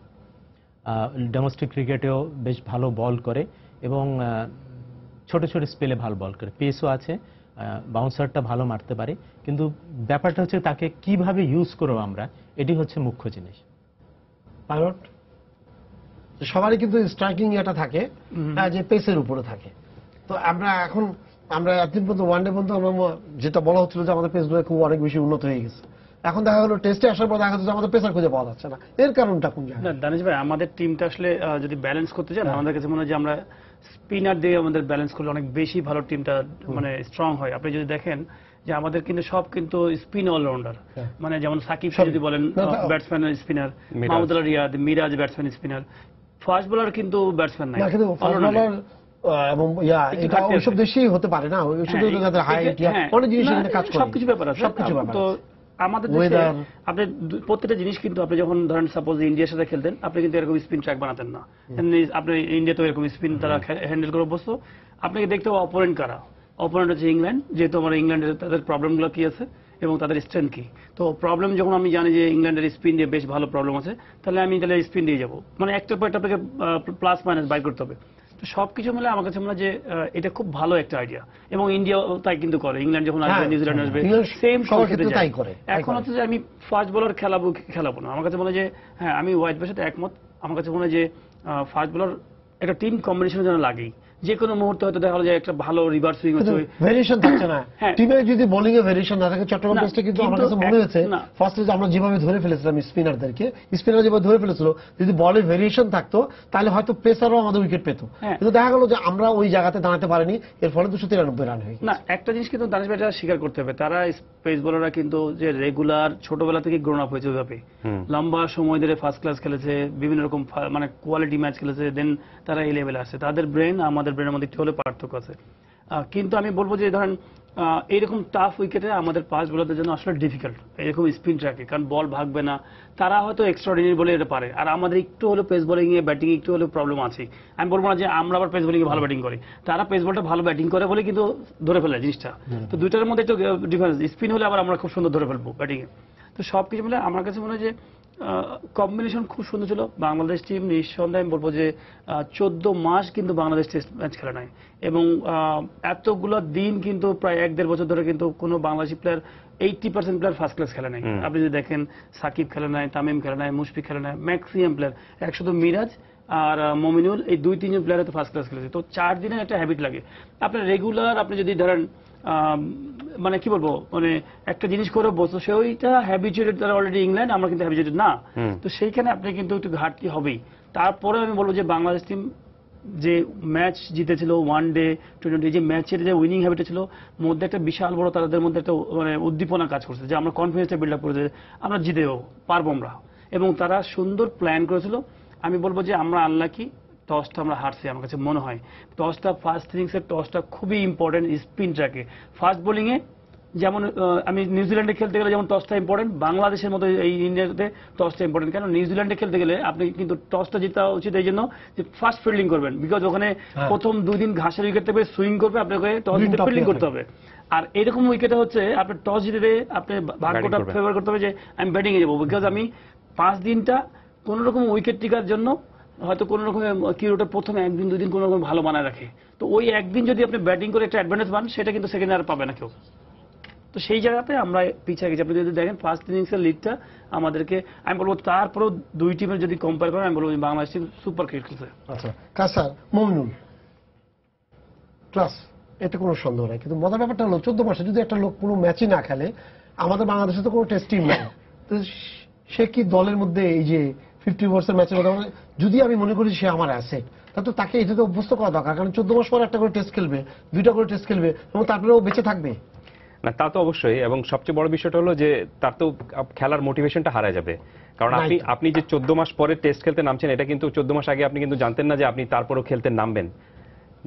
ডোমেস্টিক ক্রিকেটেও বেশ ভালো বল করে, এবং ছোট ছোট স্পেলে ভালো বল করে, পেসও আছে, বাউন্সারটা ভালো মারতে পারে। কিন্তু ব্যাপারটা হচ্ছে তাকে কিভাবে ইউজ করবো আমরা, এটি হচ্ছে মুখ্য জিনিস। পাইলট সবারই কিন্তু স্ট্রাইকিং এটা থাকে যে পেসের উপরে থাকে। তো আমরা এতদিন পর্যন্ত ওয়ানডে পর্যন্ত আমরা যেটা বলা হচ্ছিল যে আমাদের পেসগুলো খুব অনেক বেশি উন্নত হয়ে গেছে, এখন দেখা গেলো টেস্টে আসার পর দেখা যাচ্ছে যে আমাদের পেসার খুঁজে পাওয়া যাচ্ছে না। এর কারণটা কোন জায়গায়? না দানিশ ভাই, আমাদের টিমটা আসলে যদি ব্যালেন্স করতে চান, আমাদের কাছে মনে হয় যে আমরা স্পিনার দিয়ে আমাদের ব্যালেন্স করলে অনেক বেশি ভালো টিমটা মানে স্ট্রং হয়। আপনি যদি দেখেন যে আমাদের কিন্তু সব কিন্তু স্পিন অলরাউন্ডার, মানে যেমন সাকিব যদি বলেন batsman spinner, Mahmudullah Riyad, Miraz batsman spinner, fast bowler কিন্তু ব্যাটসম্যান নাই। এবং এটা ওইসব দেশেই হতে পারে না, ওইসব যাদের হাইট অনেক জিনিস এখানে কাজ করে, সবকিছু ব্যাপার আছে। তো আমাদের আপনি প্রত্যেকটা জিনিস কিন্তু আপনি যখন ধরেন সাপোজ ইন্ডিয়ার সাথে খেলতেন, আপনি কিন্তু এরকম স্পিন ট্র্যাক বানাতেন না। আপনি ইন্ডিয়া তো এরকম স্পিন তারা হ্যান্ডেল করে অভ্যস্ত। আপনাকে দেখতে হবে অপোনেন্ট কারা। অপোনেন্ট হচ্ছে ইংল্যান্ড, যেহেতু আমার ইংল্যান্ডের তাদের প্রবলেমগুলো কি আছে এবং তাদের স্ট্রেংথ কি। তো প্রবলেম যখন আমি জানি যে ইংল্যান্ডের স্পিন দিয়ে বেশ ভালো প্রবলেম আছে, তাহলে আমি স্পিন দিয়ে যাবো, মানে একটার পর একটা আপনাকে প্লাস মাইনাস বাই করতে হবে। তো সবকিছু মিলে আমার কাছে মনে হয় যে এটা খুব ভালো একটা আইডিয়া, এবং ইন্ডিয়া তাই কিন্তু করে। ইংল্যান্ড যখন আসবে, নিউজিল্যান্ড আসবে, সেম তাই করে। এখন হচ্ছে যে আমি ফাস্ট বোলার খেলাবো না। আমার কাছে মনে হয় যে হ্যাঁ, আমি ওয়াইড ভাইয়ের সাথে একমত। আমার কাছে মনে হয় যে ফাস্ট বোলার একটা টিম কম্বিনেশনের জন্য লাগেই। যে কোনো মুহূর্তে হয়তো দেখা গেলো যে একটা ভালো রিভার্স সুইং হচ্ছে, ভেরিয়েশন থাকছে না টিমে। যদি বোলিং এ ভেরিয়েশন না থাকে, চট্টগ্রাম টেস্টে কিন্তু আমার কাছে মনে হয়েছে ফার্স্টে যে আমরা যেভাবে ধরে ফেলেছিলাম স্পিনারদেরকে, স্পিনার যেভাবে ধরে ফেলেছিল, যদি বলে ভেরিয়েশন থাকতো তাহলে হয়তো পেসারও আমাদের উইকেট পেত। কিন্তু দেখা গেল যে আমরা ওই জায়গাতে দাঁড়াতে পারিনি, এর ফলে 293 রান হয়ে গেছে। না, একটা জিনিস কিন্তু দানিশ ভাই স্বীকার করতে হবে, তারা পেস বোলাররা কিন্তু যে রেগুলার ছোটবেলা থেকে গ্রোন আপ হয়েছে, ওইভাবে লম্বা সময় ধরে ফার্স্ট ক্লাস খেলেছে, বিভিন্ন রকম মানে কোয়ালিটি ম্যাচ খেলেছে, দেন তারা এই লেভেলে আসছে। তাদের ব্রেন আমাদের ব্রেনের মধ্যে একটু হলে পার্থক্য আছে। কিন্তু আমি বলবো যে ধরেন এইরকম টাফ উইকেটে আমাদের ফাস্ট বোলারদের জন্য আসলে ডিফিকাল্ট, এরকম স্পিন ট্র্যাকে, কারণ বল ভাগবে না। তারা হয়তো এক্সট্রাঅর্ডিনারি বলে এটা পারে, আর আমাদের একটু হলো পেস বোলিং এ ব্যাটিং একটু হলে প্রবলেম আছে। আমি বলবো না যে আমরা আবার পেস বোলিং এ ভালো ব্যাটিং করি, তারা পেস বলটা ভালো ব্যাটিং করে বলে কিন্তু ধরে ফেলে জিনিসটা। তো দুইটার মধ্যে একটু ডিফারেন্স। স্পিন হলে আবার আমরা খুব সুন্দর ধরে ফেলবো ব্যাটিং এ। তো সবকিছু মিলে আমার কাছে মনে হয় যে কম্বিনেশন খুব সুন্দর ছিল। বাংলাদেশ টিম নিঃসন্দেহে আমি বলবো যে 14 মাস কিন্তু বাংলাদেশ টেস্ট ম্যাচ খেলে নাই, এবং এতগুলো দিন কিন্তু প্রায় 1-1.5 বছর ধরে কিন্তু কোনো Bangladeshi player 80% player first class খেলে নাই। আপনি যদি দেখেন সাকিব খেলে নাই, তামিম খেলে নাই, মুশফিক খেলে নাই, ম্যাক্সিমাম প্লেয়ার শুধু মিরাজ আর মমিনুল, এই 2-3 জন প্লেয়ার তো ফার্স্ট ক্লাস খেলেছে। তো 4 দিনের একটা হ্যাবিট লাগে। আপনার রেগুলার আপনি যদি ধরেন মানে কি বলবো, মানে একটা জিনিস করে বসতো, সেইটা হ্যাবিচুয়েটেড, তারা অলরেডি ইংল্যান্ড, আমরা কিন্তু হ্যাবিচুয়েটেড না। তো সেইখানে আপনি কিন্তু একটু ঘাটতি হবেই। তারপরে আমি বলবো যে বাংলাদেশ টিম যে ম্যাচ জিতেছিল, ওয়ান ডে টি20, যে ম্যাচের যে উইনিং হ্যাবিটটা ছিল, মধ্যে একটা বিশাল বড় তাদের মধ্যে একটা মানে উদ্দীপনা কাজ করছে, যে আমরা কনফিডেন্সটা বিল্ড আপ করেছে, আমরা জিতে পারবো আমরা। এবং তারা সুন্দর প্ল্যান করেছিল। আমি বলবো যে আমরা আনলাকি, টসটা আমরা হারছি। আমার কাছে মনে হয় টসটা ফার্স্ট ইনিংসের টসটা খুবই ইম্পর্টেন্ট স্পিন ট্র্যাকে। ফাস্ট বোলিং এ যেমন আমি নিউজিল্যান্ডে খেলতে গেলে যেমন টসটা ইম্পর্টেন্ট, বাংলাদেশের মতো এই ইন্ডিয়াতে টসটা ইম্পর্টেন্ট। কেন নিউজিল্যান্ডে খেলতে গেলে আপনি কিন্তু টসটা জিতা উচিত এই জন্য যে ফার্স্ট ফিল্ডিং করবেন, বিকজ ওখানে প্রথম 2 দিন ঘাসের উইকেট থেকে সুইং করবে, আপনাকে টস জিতে ফিল্ডিং করতে হবে। আর এরকম উইকেটে হচ্ছে আপনি টস জিতে আপনি ভাগ্যটা ফেভার করতে হবে যে আমি ব্যাটিং এ যাবো, বিকজ আমি 5 দিনটা কোন রকম উইকেট টিকার জন্য হয়তো কোন রকম কিরোটা প্রথমে 1-2 দিন কোন রকম ভালো বানায় রাখে। তো ওই একদিন যদি আপনি ব্যাটিং করে একটা অ্যাডভান্টেজ পান, সেটা কিন্তু সেকেন্ড আর পাবে না কেউ। তো সেই জায়গাতে আমরা পিছিয়ে গেছি। আপনি যদি দেখেন ফার্স্ট ইনিংসের লিডটা আমাদেরকে, আমি বলবো তারপরেও দুই টিমের যদি কম্পেয়ার করেন, আমি বলবো বাংলাদেশ টিম সুপার ক্রিকেট খেলছে। আচ্ছা কাসার মমিনুল ক্লাস, এটা কোনো সন্দেহ নাই, কিন্তু মজার ব্যাপারটা হলো 14 মাসে যদি একটা লোক কোনো ম্যাচই না খেলে, আমাদের বাংলাদেশে তো কোনো টেস্ট টিম নাই, তো সে কি দলের মধ্যে এই যে 50 ওভার্সের ম্যাচের মধ্যে, যদি আমি মনে করি সে আমার অ্যাসেট, তাহলে তো তাকে এটাতে অভ্যস্ত করা দরকার, কারণ 14 মাস পর একটা করে টেস্ট খেলবে, 2টা করে টেস্ট খেলবে, এবং তারপরে ও বেঁচে থাকবে। না তা তো অবশ্যই, এবং সবচেয়ে বড় বিষয়টা হলো যে তার তো খেলার মোটিভেশনটা হারায় যাবে, কারণ আপনি যে 14 মাস পরে টেস্ট খেলতে নামছেন, এটা কিন্তু 14 মাস আগে আপনি কিন্তু জানতেন না যে আপনি তারপরও খেলতে নামবেন।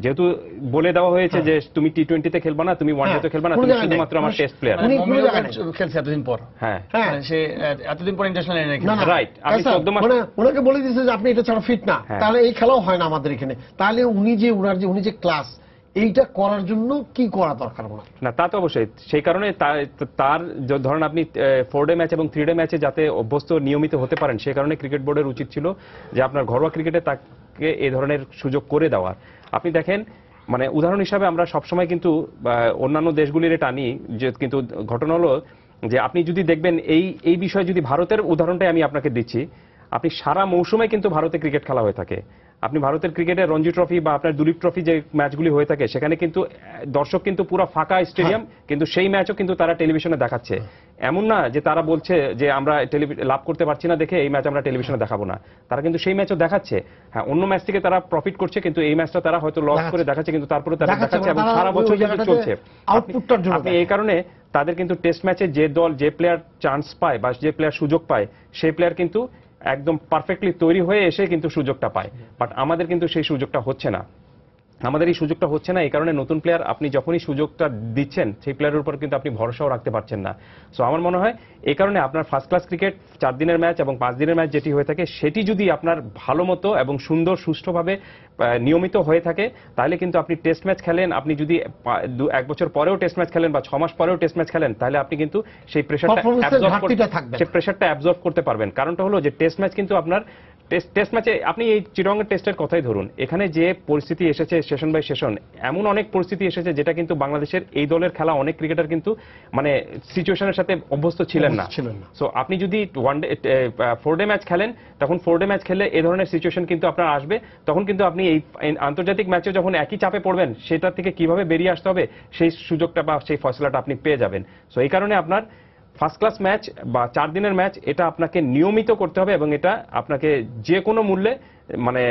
যেহেতু বলে দেওয়া হয়েছে যে তুমি টি20তে খেলবা না, তুমি ওয়ানডেতে খেলবা না, তুমি শুধুমাত্র আমার টেস্ট প্লেয়ার। খেলছে এতদিন পর, হ্যাঁ সে এতদিন পর ইন্টারন্যাশনাল রাইট, আপনি 14 মাস ওনাকে বলে দিয়েছে যে আপনি এটা ছাড়া ফিট না, তাহলে এই খেলাও হয় না আমাদের এখানে, তাহলে উনি যে ক্লাস এইটা করার জন্য কি করা দরকার না, তা তো অবশ্যই। সেই কারণে তার ধরেন আপনি 4 ডে ম্যাচ এবং 3 ডে ম্যাচে যাতে অভ্যস্ত নিয়মিত হতে পারেন, সেই কারণে ক্রিকেট বোর্ডের উচিত ছিল যে আপনার ঘরোয়া ক্রিকেটে তাকে এই ধরনের সুযোগ করে দেওয়ার। আপনি দেখেন, মানে উদাহরণ হিসাবে আমরা সবসময় কিন্তু অন্যান্য দেশগুলির টানি, যে কিন্তু ঘটনা হলো যে আপনি যদি দেখবেন এই বিষয়ে যদি ভারতের উদাহরণটাই আমি আপনাকে দিচ্ছি, আপনি সারা মৌসুমে কিন্তু ভারতে ক্রিকেট খেলা হয়ে থাকে। আপনি ভারতের ক্রিকেটের রঞ্জি ট্রফি বা আপনার দুলীপ ট্রফি যে ম্যাচগুলি হয়ে থাকে, সেখানে কিন্তু দর্শক কিন্তু পুরো ফাঁকা স্টেডিয়াম, কিন্তু সেই ম্যাচও কিন্তু তারা টেলিভিশনে দেখাচ্ছে। এমন না যে তারা বলছে যে আমরা লাভ করতে পারছি না দেখে এই ম্যাচ আমরা টেলিভিশনে দেখাবো না, তারা কিন্তু সেই ম্যাচও দেখাচ্ছে। হ্যাঁ, অন্য ম্যাচ থেকে তারা প্রফিট করছে, কিন্তু এই ম্যাচটা তারা হয়তো লস করে দেখাচ্ছে, কিন্তু তারপরে তারা দেখাচ্ছে এবং সারা বছর কিন্তু চলছে। আপনি এই কারণে তাদের কিন্তু টেস্ট ম্যাচে যে দল যে প্লেয়ার চান্স পায় বা যে প্লেয়ার সুযোগ পায়, সেই প্লেয়ার কিন্তু একদম পারফেক্টলি তৈরি হয়ে এসে কিন্তু সুযোগটা পায়। বাট আমাদের কিন্তু সেই সুযোগটা হচ্ছে না। আমাদের এই সুযোগটা হচ্ছে না, এই কারণে নতুন প্লেয়ার আপনি যখনই সুযোগটা দিচ্ছেন, সেই প্লেয়ারের উপর কিন্তু আপনি ভরসাও রাখতে পারছেন না। সো আমার মনে হয় এই কারণে আপনার ফার্স্ট ক্লাস ক্রিকেট 4 দিনের ম্যাচ এবং 5 দিনের ম্যাচ যেটি হয়ে থাকে, সেটি যদি আপনার ভালো মতো এবং সুন্দর সুষ্ঠুভাবে নিয়মিত হয়ে থাকে, তাহলে কিন্তু আপনি টেস্ট ম্যাচ খেলেন, আপনি যদি 1 বছর পরেও টেস্ট ম্যাচ খেলেন বা 6 মাস পরেও টেস্ট ম্যাচ খেলেন, তাহলে আপনি কিন্তু সেই প্রেশারটা অ্যাবজর্ব করতে পারবেন। কারণটা হলো যে টেস্ট ম্যাচ কিন্তু আপনার টেস্ট ম্যাচে আপনি এই চিটাগংয়ের টেস্টের কথাই ধরুন, এখানে যে পরিস্থিতি এসেছে সেশন বাই সেশন, এমন অনেক পরিস্থিতি এসেছে যেটা কিন্তু বাংলাদেশের এই দলের খেলা অনেক ক্রিকেটার কিন্তু মানে সিচুয়েশনের সাথে অভ্যস্ত ছিলেন না। সো আপনি যদি 4 ডে ম্যাচ খেলেন, তখন 4 ডে ম্যাচ খেললে এই ধরনের সিচুয়েশন কিন্তু আপনার আসবে, তখন কিন্তু আপনি এই আন্তর্জাতিক ম্যাচে যখন একই চাপে পড়বেন, সেটা থেকে কিভাবে বেরিয়ে আসতে হবে সেই সুযোগটা বা সেই ফয়সলাটা আপনি পেয়ে যাবেন। সো এই কারণে আপনার ফার্স্ট ক্লাস ম্যাচ বা 4 দিনের ম্যাচ, এটা আপনাকে নিয়মিত করতে হবে এবং এটা আপনাকে যে কোনো মূল্যে মানে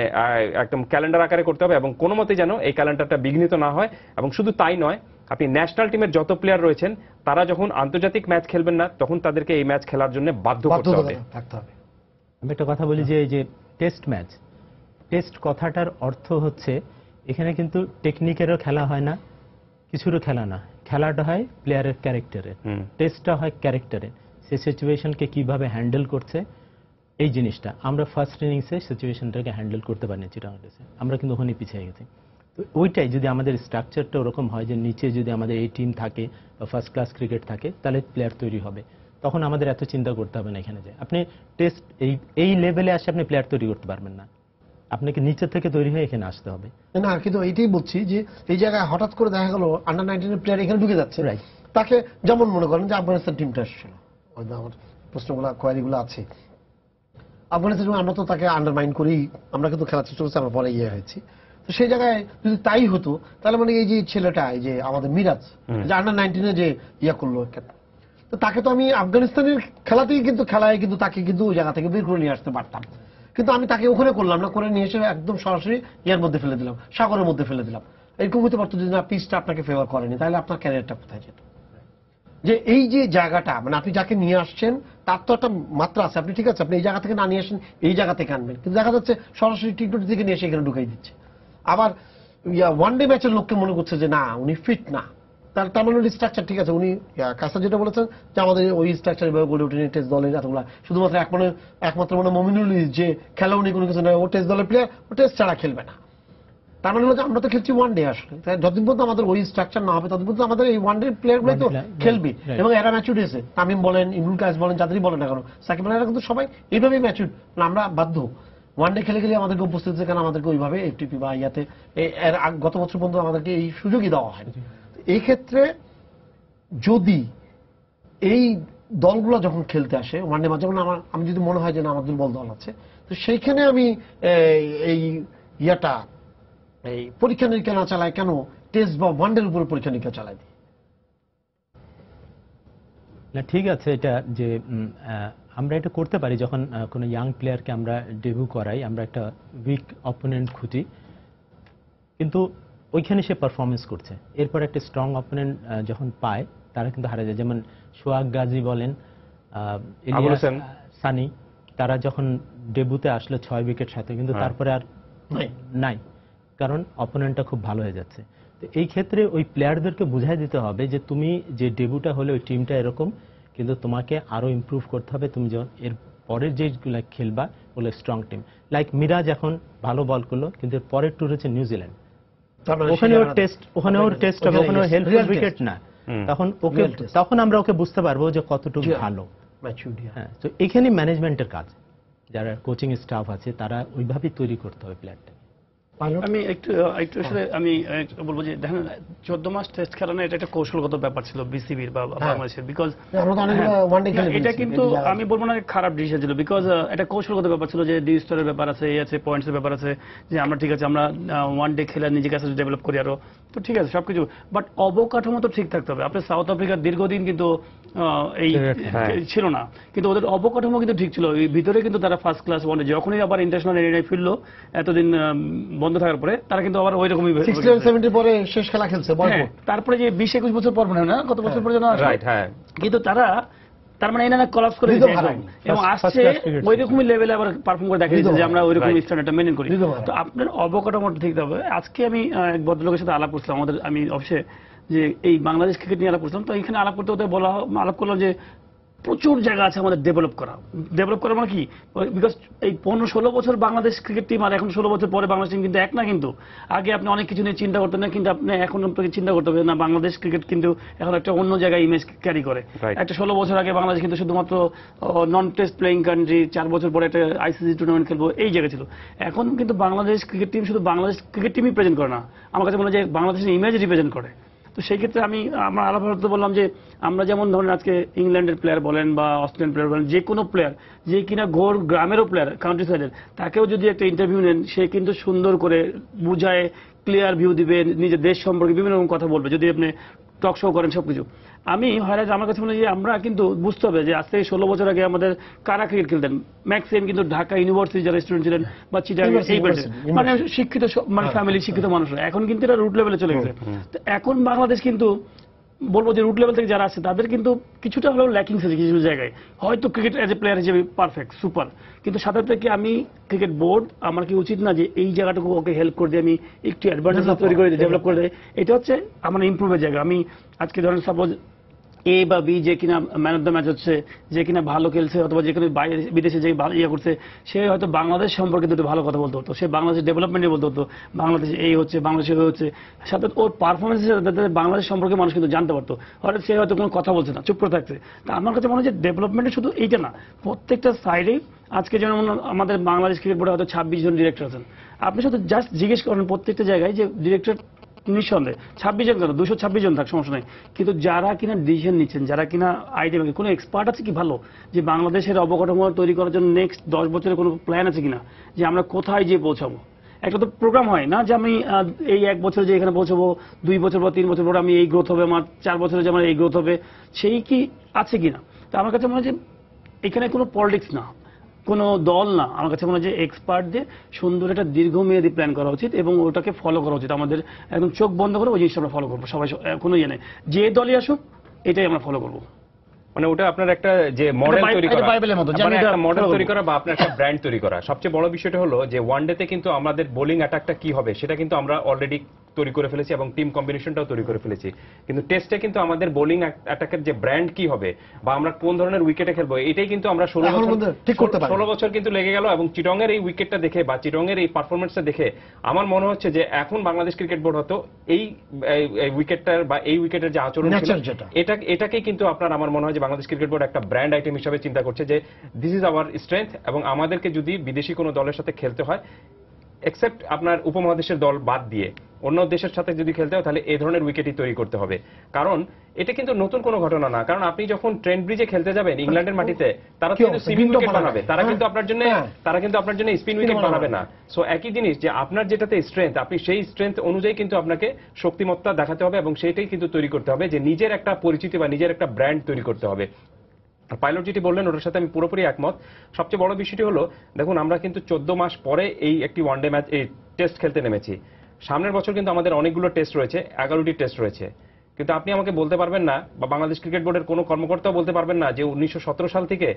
একদম ক্যালেন্ডার আকারে করতে হবে, এবং কোনো মতে যেন এই ক্যালেন্ডারটা বিঘ্নিত না হয়। এবং শুধু তাই নয়, আপনি ন্যাশনাল টিমের যত প্লেয়ার রয়েছেন, তারা যখন আন্তর্জাতিক ম্যাচ খেলবেন না, তখন তাদেরকে এই ম্যাচ খেলার জন্য বাধ্য করতে হবে। আমি একটা কথা বলি যে এই যে টেস্ট ম্যাচ, টেস্ট কথাটার অর্থ হচ্ছে এখানে কিন্তু টেকনিকেরও খেলা হয় না, কিছুরও খেলা না, খেলাটা হয় প্লেয়ারের ক্যারেক্টারের, টেস্টটা হয় ক্যারেক্টারের। সে সিচুয়েশনকে কিভাবে হ্যান্ডেল করছে, এই জিনিসটা আমরা ফার্স্ট ইনিংসে সিচুয়েশনটাকে হ্যান্ডেল করতে পারিনি চিটাগং টেস্টে, আমরা কিন্তু ওখানেই পিছিয়ে গেছি। তো ওইটাই যদি আমাদের স্ট্রাকচারটা ওরকম হয় যে নিচে যদি আমাদের এই টিম থাকে বা ফার্স্ট ক্লাস ক্রিকেট থাকে, তাহলে প্লেয়ার তৈরি হবে, তখন আমাদের এত চিন্তা করতে হবে না এখানে যে আপনি টেস্ট এই লেভেলে আসে আপনি প্লেয়ার তৈরি করতে পারবেন না, আপনাকে নিচে থেকে তৈরি হয়ে এখানে আসতে হবে। না, কিন্তু এইটাই বলছি যে এই জায়গায় হঠাৎ করে দেখা গেল আন্ডার-19 প্লেয়ার এখানে ঢুকে যাচ্ছে, তাকে যেমন মনে করেন যে আফগানিস্তান টিমটা এসেছিল, আমার প্রশ্নগুলো কোয়ারিগুলো আছে, আফগানিস্তান আমরা তো তাকে আন্ডারমাইন করেই আমরা কিন্তু খেলা চেষ্টা করছি, আমরা পরে হয়েছি। তো সেই জায়গায় যদি তাই হতো, তাহলে মানে এই যে ছেলেটা, এই যে আমাদের মিরাজ, যে আন্ডার-19 যে করলো, তো তাকে তো আমি আফগানিস্তানের খেলাতেই কিন্তু খেলায় কিন্তু তাকে কিন্তু ওই জায়গা থেকে বের করে নিয়ে আসতে পারতাম, কিন্তু আমি তাকে ওখানে করলাম না, করে নিয়ে এসে একদম সরাসরি ইয়ার মধ্যে ফেলে দিলাম, সাগরের মধ্যে ফেলে দিলাম। এরকম হতে পারতো যদি না পিচটা আপনাকে ফেভার করেনি, তাহলে আপনার ক্যারিয়ারটা কোথায় যেত? যে এই যে জায়গাটা, মানে আপনি যাকে নিয়ে আসছেন তার তো একটা মাত্রা আছে, আপনি ঠিক আছে আপনি এই জায়গা থেকে না নিয়ে আসেন, এই জায়গা থেকে আনবেন, কিন্তু দেখা যাচ্ছে সরাসরি টি20 থেকে নিয়ে এসে এখানে ঢুকাই দিচ্ছে। আবার ওয়ান ডে ম্যাচের লোককে মনে করছে যে না উনি ফিট না, তার মানে স্ট্রাকচার ঠিক আছে, উনি কাছে যেটা বলেছেন যে আমাদের ওই স্ট্রাকচার এভাবে গড়ে ওঠেনি টেস্ট দলের এতগুলা, শুধুমাত্র একমাত্র মানে মমিনুল যে খেলা উনি কোনো কিছু নয়, ও টেস্ট দলের প্লেয়ার, ও টেস্ট ছাড়া খেলবে না। তার মানে হলো যে আমরা তো খেলছি ওয়ান ডে, আসলে যতদিন পর্যন্ত আমাদের ওই স্ট্রাকচার না হবে ততদিন পর্যন্ত আমাদের এই ওয়ান ডে প্লেয়ার গুলোই তো খেলবে, এবং এরা ম্যাচুড এসে তামিম বলেন, ইমরুল কায়েস বলেন, যাদেরই বলেন না কেন, সাকিব আল হাসান কিন্তু সবাই এইভাবেই ম্যাচুড। আমরা বাধ্য ওয়ান ডে খেলে গেলে আমাদেরকে উপস্থিত হচ্ছে, কারণ আমাদেরকে ওইভাবে এফটিপি বা ইয়াতে গত বছর পর্যন্ত আমাদেরকে এই সুযোগই দেওয়া হয়। এই ক্ষেত্রে যদি এই দলগুলো যখন খেলতে আসে ওয়ানডে ম্যাচ, যেমন আমি যদি মনে হয় যে না আমার দুর্বল দল আছে, তো সেইখানে আমি এই এই পরীক্ষা নিরীক্ষা না চালায় কেন টেস্ট বা ওয়ানডের উপর পরীক্ষা নিরীক্ষা চালাই দিই? না ঠিক আছে, এটা যে আমরা এটা করতে পারি যখন কোনো ইয়াং প্লেয়ারকে আমরা ডেবিউ করাই, আমরা একটা উইক অপোনেন্ট খুঁজি, কিন্তু ওইখানে সে পারফরমেন্স করছে, এরপর একটা স্ট্রং অপোনেন্ট যখন পায় তারা কিন্তু হারা যায়। যেমন সোহাগ গাজী বলেন, ইলিয়াস সানি, তারা যখন ডেবিউতে আসলো 6 উইকেট সাথে, কিন্তু তারপরে আর নাই, কারণ অপোনেন্টটা খুব ভালো হয়ে যাচ্ছে। তো এই ক্ষেত্রে ওই প্লেয়ারদেরকে বুঝাই দিতে হবে যে তুমি যে ডেবিউটা হলে ওই টিমটা এরকম, কিন্তু তোমাকে আরো ইমপ্রুভ করতে হবে, তুমি যখন এর পরের যেগুলো খেলবা ওগুলো স্ট্রং টিম। লাইক মিরাজ এখন ভালো বল করলো, কিন্তু এর পরের ট্যুর হচ্ছে নিউজিল্যান্ড, ওখানে ওর টেস্ট হবে, ওখানে ওর হেল্পফুল উইকেট না, তখন আমরা ওকে বুঝতে পারবো যে কতটুকু ভালো। হ্যাঁ, তো এখানে ম্যানেজমেন্টের কাজ, যারা কোচিং স্টাফ আছে তারা ওইভাবেই তৈরি করতে হবে প্লেয়ারটা। আমি একটু আসলে আমি বলবো যে দেখেন 14 মাস টেস্ট খেলা না, এটা একটা কৌশলগত ব্যাপার ছিল বিসিবির বা বাংলাদেশের, বিকজ এটা কিন্তু আমি বলবো না খারাপ ডিসিশন ছিল, বিকজ এটা কৌশলগত ব্যাপার ছিল যে ডিজিটালের ব্যাপার আছে, এই আছে, পয়েন্টসের ব্যাপার আছে, যে আমরা ঠিক আছে আমরা ওয়ান ডে খেলে নিজেকে কাছে ডেভেলপ করি আরো, তো ঠিক আছে সবকিছু, বাট অবকাঠামো তো ঠিক থাকতে হবে। আপনি সাউথ আফ্রিকার দীর্ঘদিন কিন্তু এই ছিল না, কিন্তু ওদের অবকাঠামো কিন্তু ঠিক ছিল, এই ভিতরে কিন্তু তারা ফার্স্ট ক্লাস ওয়ান, যখনই আবার ইন্টারন্যাশনাল এরিয়ায় ফিরলো এতদিন বন্ধ থাকার পরে, তারা কিন্তু আবার ওই রকমই পরে শেষ খেলা খেলছে, তারপরে যে 20-21 বছর পর মনে হয় না, কত বছর পর্যন্ত, কিন্তু তার মানে এটা কলাপস করে দিয়েছে এবং আসছে ওই রকমই লেভেলে আবার পারফর্ম করে দেখা যাচ্ছে যে আমরা ওই রকম স্ট্যান্ডার্ডটা মেইনটেইন করি। তো আপনার অবকাঠামোটা ঠিক হবে। আজকে আমি এক ভদ্রলোকের সাথে আলাপ করছিলাম, আমি অফিসে, যে এই বাংলাদেশ ক্রিকেট নিয়ে আলাপ করছিলাম, তো এখানে আলাপ করতে আলাপ করলাম যে প্রচুর জায়গা আছে আমাদের ডেভেলপ করা মানে কি, বিকজ এই 15-16 বছর বাংলাদেশ ক্রিকেট টিম আর এখন 16 বছর পরে বাংলাদেশ টিম কিন্তু এক না, কিন্তু আগে আপনি অনেক কিছু নিয়ে চিন্তা করতেন না, কিন্তু আপনি এখন আপনাকে চিন্তা করতে হবে না, বাংলাদেশ ক্রিকেট কিন্তু এখন একটা অন্য জায়গায় ইমেজ ক্যারি করে। একটা 16 বছর আগে বাংলাদেশ কিন্তু শুধুমাত্র নন টেস্ট প্লেয়িং কান্ট্রি, 4 বছর পরে একটা আইসিসি টুর্নামেন্ট খেলবো, এই জায়গা ছিল। এখন কিন্তু বাংলাদেশ ক্রিকেট টিম শুধু বাংলাদেশ ক্রিকেট টিমই প্রেজেন্ট করে না, আমার কাছে মনে হয় যে বাংলাদেশের ইমেজ রিপ্রেজেন্ট করে। তো সেই ক্ষেত্রে আমরা আলাপ বললাম যে আমরা যেমন ধরেন আজকে ইংল্যান্ডের প্লেয়ার বলেন বা অস্ট্রেলিয়ান প্লেয়ার বলেন, যে কোনো প্লেয়ার যে কিনা ঘোর গ্রামেরও প্লেয়ার, কান্ট্রি সাইডের, তাকেও যদি একটা ইন্টারভিউ নেন, সে কিন্তু সুন্দর করে বুঝায়, ক্লিয়ার ভিউ দিবে, নিজের দেশ সম্পর্কে বিভিন্ন রকম কথা বলবে, যদি আপনি টক শো করেন সবকিছু। আমার কাছে মনে হয় যে আমরা কিন্তু বুঝতে হবে যে আজ থেকে 16 বছর আগে আমাদের কারা ক্রিকেট খেলতেন, ম্যাক্সিমাম কিন্তু ঢাকা ইউনিভার্সিটি যারা স্টুডেন্ট ছিলেন বা চিটাগাং, এই মানে শিক্ষিত মানে ফ্যামিলি শিক্ষিত মানুষরা, এখন কিন্তু এটা রুট লেভেলে চলে গেছে। তো এখন বাংলাদেশ কিন্তু বলবো যে রুট লেভেল থেকে যারা আছে তাদের কিন্তু কিছুটা হলেও ল্যাকিংস আছে কিছু জায়গায়, হয়তো ক্রিকেট এজ এ প্লেয়ার হিসেবে পারফেক্ট সুপার, কিন্তু সাথে থেকে আমি ক্রিকেট বোর্ড আমার কি উচিত না যে এই জায়গাটুকু ওকে হেল্প করে দিয়ে আমি একটু অ্যাডভান্টেজ তৈরি করে দিই, ডেভেলপ করে দেয়, এটা হচ্ছে আমার ইমপ্রুভের জায়গা। আমি আজকে ধরেন সাপোজ এ বা বি যে কিনা ম্যান অফ দ্য ম্যাচ হচ্ছে, যে কিনা ভালো খেলছে, অথবা যে কিনা বাইরে বিদেশে যে ইয়ে করছে, সে হয়তো বাংলাদেশ সম্পর্কে দুটো ভালো কথা বলতে হতো, সে বাংলাদেশ ডেভেলপমেন্টে বলতে হতো, বাংলাদেশ এই হচ্ছে, বাংলাদেশে হচ্ছে, সাথে ওর পারফরমেন্সের সাথে বাংলাদেশ সম্পর্কে মানুষ কিন্তু জানতে পারতো, হয়তো সে হয়তো কোনো কথা বলছে না, চুপ করে থাকছে। তা আমার কাছে মনে হয় যে ডেভেলপমেন্টে শুধু এইটা না, প্রত্যেকটা সাইডে, আজকে যেমন আমাদের বাংলাদেশ ক্রিকেট বোর্ডে হয়তো 26 জন ডিরেক্টর আছেন, আপনি শুধু জাস্ট জিজ্ঞেস করেন প্রত্যেকটা জায়গায় যে ডিরেক্টর নিঃসন্দেহে 26 জন কেন 226 জন থাক, সমস্যা নাই, কিন্তু যারা কিনা ডিসিশন নিচ্ছেন, যারা কিনা আইডিয়া, কোনো এক্সপার্ট আছে কি ভালো, যে বাংলাদেশের অবকাঠামো তৈরি করার জন্য নেক্সট 10 বছরের কোনো প্ল্যান আছে কিনা, যে আমরা কোথায় গিয়ে পৌঁছাবো। একটা তো প্রোগ্রাম হয় না যে আমি এই 1 বছরে যে এখানে পৌঁছাবো, 2 বছর বা 3 বছর পরে আমি এই গ্রোথ হবে, আমার 4 বছরে যে আমার এই গ্রোথ হবে, সেই কি আছে কিনা। তো আমার কাছে মনে হয় যে এখানে কোনো পলিটিক্স না, কোনো দল না, আমার কাছে মনে হয় যে এক্সপার্টদের সুন্দর একটা দীর্ঘমেয়াদী প্ল্যান করা উচিত এবং ওটাকে ফলো করা উচিত। আমাদের একদম চোখ বন্ধ করে ওই জিনিসটা আমরা ফলো করবো, সবাই কোনো ইয়ে নেই, যে দলই আসুক এটাই আমরা ফলো করবো। মানে ওটা আপনার একটা যে মডেল তৈরি করা, বাইবেলের মতো, একটা মডেল তৈরি করা বা আপনার একটা ব্র্যান্ড তৈরি করা। সবচেয়ে বড় বিষয়টা হলো যে ওয়ানডেতে কিন্তু আমাদের বোলিং অ্যাটাকটা কি হবে সেটা কিন্তু আমরা অলরেডি তৈরি করে ফেলেছি এবং টিম কম্বিনেশনটাও তৈরি করে ফেলেছি, কিন্তু টেস্টে কিন্তু আমাদের বোলিং অ্যাটাকের যে ব্র্যান্ড কি হবে বা আমরা কোন ধরনের উইকেটে খেলবো, এটাই কিন্তু আমরা 16 বছর কিন্তু লেগে গেল। এবং চিটং এর এই উইকেটটা দেখে বা চিটং এর এই পারফরমেন্সটা দেখে আমার মনে হচ্ছে যে এখন বাংলাদেশ ক্রিকেট বোর্ড হতো এই উইকেটটার বা এই উইকেটের যে আচরণ এটাকে কিন্তু আপনার আমার মনে হয় যে বাংলাদেশ ক্রিকেট বোর্ড একটা ব্র্যান্ড আইটেম হিসেবে চিন্তা করছে যে দিস ইজ আওয়ার স্ট্রেংথ, এবং আমাদেরকে যদি বিদেশি কোনো দলের সাথে খেলতে হয়, এক্সেপ্ট আপনার উপমহাদেশের দল বাদ দিয়ে অন্য দেশের সাথে যদি খেলতে হয় তাহলে এই ধরনের উইকেটই তৈরি করতে হবে। কারণ এটা কিন্তু নতুন কোনো ঘটনা না, কারণ আপনি যখন ট্রেন্ট ব্রিজে খেলতে যাবেন ইংল্যান্ডের মাটিতে, তারা কিন্তু সুইমিং উইকেট বানাবে, তারা কিন্তু আপনার জন্য স্পিন উইকেট বানাবে না। সো একই জিনিস যে আপনার যেটাতে স্ট্রেংথ, আপনি সেই স্ট্রেংথ অনুযায়ী কিন্তু আপনাকে শক্তিমত্তা দেখাতে হবে এবং সেইটাই কিন্তু তৈরি করতে হবে, যে নিজের একটা পরিচিতি বা নিজের একটা ব্র্যান্ড তৈরি করতে হবে। পাইলট যেটি বললেন ওটার সাথে আমি পুরোপুরি একমত। সবচেয়ে বড় বিষয়টি হলো, দেখুন আমরা কিন্তু 14 মাস পরে এই একটি ওয়ানডে ম্যাচ, এই টেস্ট খেলতে নেমেছি। সামনের বছর কিন্তু আমাদের অনেকগুলো টেস্ট রয়েছে, 11টি টেস্ট রয়েছে। কিন্তু আপনি আমাকে বলতে পারবেন না, বা বাংলাদেশ ক্রিকেট বোর্ডের কোনো কর্মকর্তাও বলতে পারবেন না যে 2017 সাল থেকে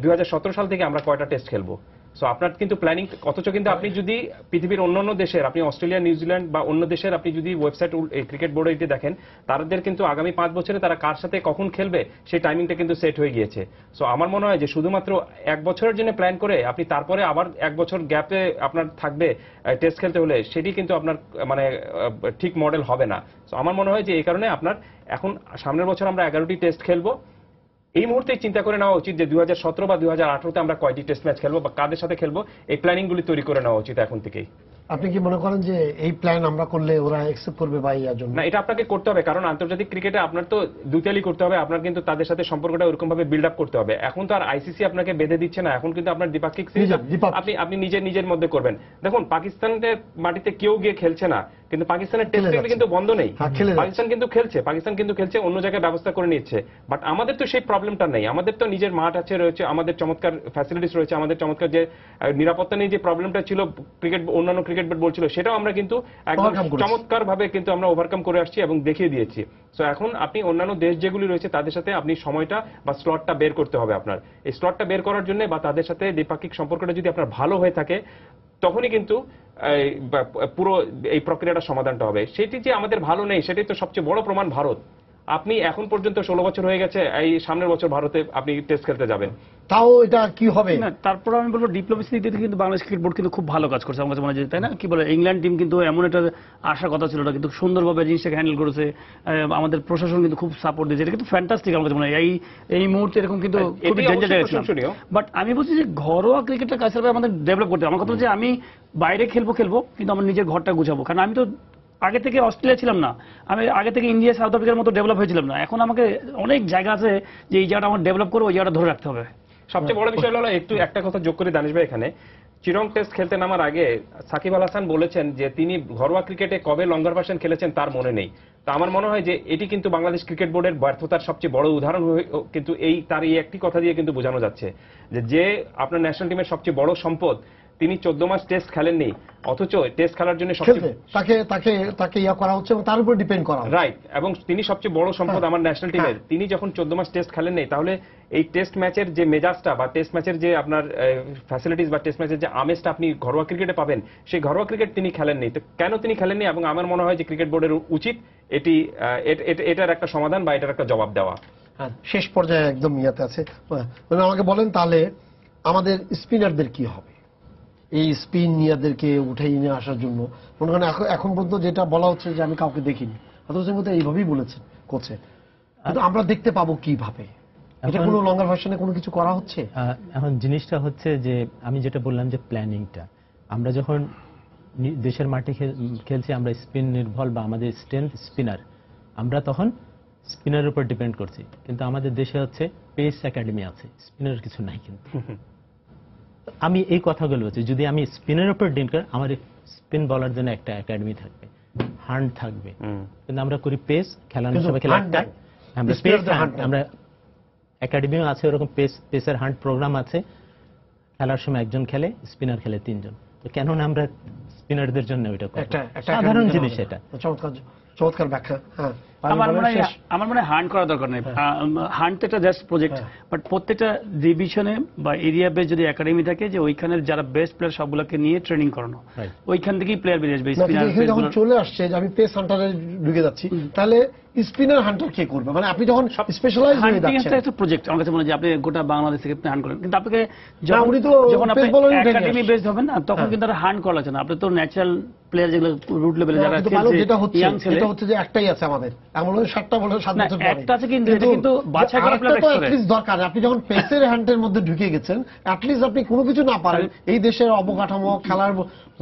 2017 সাল থেকে আমরা কয়টা টেস্ট খেলবো। সো আপনার কিন্তু প্ল্যানিং, অথচ কিন্তু আপনি যদি পৃথিবীর অন্যান্য দেশের, আপনি অস্ট্রেলিয়া, নিউজিল্যান্ড বা অন্য দেশের আপনি যদি ওয়েবসাইট ক্রিকেট বোর্ডে এটি দেখেন, তাদের কিন্তু আগামী 5 বছরে তারা কার সাথে কখন খেলবে সেই টাইমিংটা কিন্তু সেট হয়ে গিয়েছে। সো আমার মনে হয় যে শুধুমাত্র 1 বছরের জন্য প্ল্যান করে আপনি তারপরে আবার 1 বছর গ্যাপে আপনার থাকবে টেস্ট খেলতে হলে, সেটি কিন্তু আপনার মানে ঠিক মডেল হবে না। সো আমার মনে হয় যে এই কারণে আপনার এখন সামনের বছর আমরা 11টি টেস্ট খেলবো, এই মুহূর্তে চিন্তা করে নেওয়া উচিত যে 2017 বা 2018তে আমরা কয়টি টেস্ট ম্যাচ খেলবো বা কাদের সাথে খেলবো, এই প্ল্যানিং গুলি তৈরি করে নেওয়া উচিত এখন থেকেই। আপনি কি মনে করেন যে এই প্ল্যান আমরা করলে ওরা অ্যাকসেপ্ট করবে বা ইয়ার জন্য? না, এটা আপনাকে করতে হবে, কারণ আন্তর্জাতিক ক্রিকেটে আপনার তো দুইটালি করতে হবে, আপনার কিন্তু তাদের সাথে সম্পর্কটা ওরকম ভাবে বিল্ড আপ করতে হবে। এখন তো আর আইসিসি আপনাকে বেঁধে দিচ্ছে না, এখন কিন্তু আপনার দ্বিপাক্ষিক সিরিজ আপনি নিজের মধ্যে করবেন। দেখুন পাকিস্তানের মাটিতে কেউ গিয়ে খেলছে না, কিন্তু পাকিস্তানের টেস্ট কিন্তু বন্ধ নেই, পাকিস্তান কিন্তু খেলছে অন্য জায়গায় ব্যবস্থা করে নিচ্ছে। বাট আমাদের তো সেই প্রবলেমটা নেই, আমাদের তো নিজের মাঠ আছে, রয়েছে আমাদের চমৎকার ফ্যাসিলিটিস রয়েছে, আমাদের চমৎকার যে নিরাপত্তা নিয়ে যে প্রবলেমটা ছিল অন্যান্য ক্রিকেট বোর্ড বলছিল, সেটাও আমরা কিন্তু একদম চমৎকার ভাবে কিন্তু আমরা ওভারকাম করে আসছি এবং দেখিয়ে দিয়েছি। সো এখন আপনি অন্যান্য দেশ যেগুলি রয়েছে তাদের সাথে আপনি সময়টা বা স্লটটা বের করতে হবে আপনার। এই স্লটটা বের করার জন্য বা তাদের সাথে দ্বিপাক্ষিক সম্পর্কটা যদি আপনার ভালো হয়ে থাকে, তখনই কিন্তু পুরো এই প্রক্রিয়াটা সমাধানটা হবে। সেটি যে আমাদের ভালো নেই, সেটাই তো সবচেয়ে বড় প্রমাণ ভারত। আপনি এখন পর্যন্ত 16 বছর হয়ে গেছে, এই সামনের বছর ভারতে আপনি টেস্ট খেলতে যাবেন, তাও এটা কি হবে না। তারপর আমি বলবো ডিপ্লোমেসি দিক থেকে কিন্তু বাংলাদেশ ক্রিকেট বোর্ড কিন্তু খুব ভালো কাজ করছে আমার কাছে মনে হয়, তাই না? কি বলে, ইংল্যান্ড টিম কিন্তু এমন একটা আসার কথা ছিল না, কিন্তু সুন্দরভাবে জিনিসটাকে হ্যান্ডেল করেছে। আমাদের প্রশাসন কিন্তু খুব সাপোর্ট দিয়েছে, এটা কিন্তু ফ্যান্টাস্টিক আমার কাছে মনে হয়। এই মুহূর্তে এরকম কিন্তু খুবই ডেঞ্জার জায়গা ছিল। বাট আমি বলছি যে ঘরোয়া ক্রিকেটটা কাছে আমাদের ডেভেলপ করতে হবে। আমার কথা হচ্ছে আমি বাইরে খেলবো কিন্তু আমার নিজের ঘরটা গুছাবো, কারণ আমি তো আগে থেকে অস্ট্রেলিয়া ছিলাম না, আমি আগে থেকে ইন্ডিয়া সাউথ আফ্রিকার মতো ডেভেলপ হয়েছিলাম না। এখন আমাকে অনেক জায়গা আছে যে এই জায়গাটা আমার ডেভেলপ করবো, ওই জায়গাটা ধরে রাখতে হবে। সবচেয়ে বড় বিষয় হলো একটা কথা যোগ করে দানিশ ভাই, এখানে চিরং টেস্ট খেলতে নামার আগে সাকিব আল হাসান বলেছেন যে তিনি ঘরোয়া ক্রিকেটে কবে লঙ্গার ভার্সন খেলেছেন তার মনে নেই। তো আমার মনে হয় যে এটি কিন্তু বাংলাদেশ ক্রিকেট বোর্ডের ব্যর্থতার সবচেয়ে বড় উদাহরণ কিন্তু তার এই একটি কথা দিয়ে কিন্তু বোঝানো যাচ্ছে যে আপনার ন্যাশনাল টিমের সবচেয়ে বড় সম্পদ, তিনি 14 মাস টেস্ট খেলেননি, অথচ টেস্ট খেলার জন্য তাকে ইয়া করা হচ্ছে এবং তার উপর ডিপেন্ড করা রাইট, এবং তিনি সবচেয়ে বড় সম্পদ আমার ন্যাশনাল টিমের। তিনি যখন 14 মাস টেস্ট খেলেননি, তাহলে এই টেস্ট ম্যাচের যে মেজাজটা বা টেস্ট ম্যাচের যে আপনার ফ্যাসিলিটিস বা টেস্ট ম্যাচের যে আমেজটা আপনি ঘরোয়া ক্রিকেটে পাবেন, সেই ঘরোয়া ক্রিকেট তিনি খেলেননি। তো কেন তিনি খেলেননি? এবং আমার মনে হয় যে ক্রিকেট বোর্ডের উচিত এটার একটা সমাধান বা এটার একটা জবাব দেওয়া। শেষ পর্যায়ে একদম ইয়াতে আছে, আমাকে বলেন তাহলে আমাদের স্পিনারদের কি হবে? এই স্পিন নিয়াদেরকে উঠে নিয়ে আসার জন্য মনে করেন এখন পর্যন্ত যেটা বলা হচ্ছে যে আমি কাউকে দেখিনি, অথচ কিন্তু এইভাবেই বলেছেন কোচে, কিন্তু আমরা দেখতে পাবো কিভাবে? এটা কোনো লঙ্গার ভার্সনে কোনো কিছু করা হচ্ছে? এখন জিনিসটা হচ্ছে যে আমি যেটা বললাম যে প্ল্যানিংটা, আমরা যখন দেশের মাঠে খেলছি আমরা স্পিন নির্ভর বা আমাদের স্ট্রেংথ স্পিনার, আমরা তখন স্পিনারের উপর ডিপেন্ড করছি। কিন্তু আমাদের দেশে হচ্ছে পেস একাডেমি আছে, স্পিনার কিছু নাই। কিন্তু আমি এই কথাগুলো বলছি, যদি আমি স্পিনের উপর ডিপেন্ড করি, আমার স্পিন বলার জন্য একটা একাডেমি থাকবে, হান্ড থাকবে। কিন্তু আমরা করি পেস, খেলানোর সময় খেলা একটা, আমরা পেস আমরা একাডেমিও আছে, ওরকম পেসের হান্ড প্রোগ্রাম আছে, খেলার সময় একজন খেলে, স্পিনার খেলে 3 জন। তো কেন না আমরা স্পিনারদের জন্য ওইটা সাধারণ জিনিস, এটা চমৎকার ব্যাখ্যা। হ্যাঁ, আমার মনে হয় হান্ট করা দরকার নেই। হান্ট একটা জাস্ট প্রজেক্ট, বাট প্রত্যেকটা ডিভিশনে বা এরিয়া বেস যদি একাডেমি থাকে, যে ওইখানের যারা বেস্ট প্লেয়ার সবগুলোকে নিয়ে ট্রেনিং করানো, ওইখান থেকেই প্লেয়ার বেরিয়ে আসবে। যখন চলে আসছে যে আমি পেস হান্টারে ঢুকে যাচ্ছি, তাহলে স্পিনার হান্টার কে করবে? মানে আপনি যখন স্পেশালাইজ হয়ে যাচ্ছেন, একটা প্রজেক্ট আমার কাছে মনে হয় যে আপনি গোটা বাংলাদেশ থেকে হান্ট করেন, কিন্তু আপনাকে যখন আপনি একাডেমি বেসড হবেন না, তখন কিন্তু আর হান্ট করা লাগছে না। আপনি তো ন্যাচারাল প্লেয়ার যেগুলো রুট লেভেলে যারা কিন্তু মানব যেটা হচ্ছে ইয়াং ছেলে এটা হচ্ছে যে একটাই আছে আমাদের এমন 7টা বলে 7 না, বছর পরে একটা আছে কিন্তু এটা কিন্তু বাছাই করা আরেকটা player তো extra at least দরকার। আপনি যখন পেসের হ্যান্ডের মধ্যে ঢুকে গেছেন অ্যাটলিস্ট আপনি কোনো কিছু না পারেন এই দেশের অবকাঠামো খেলার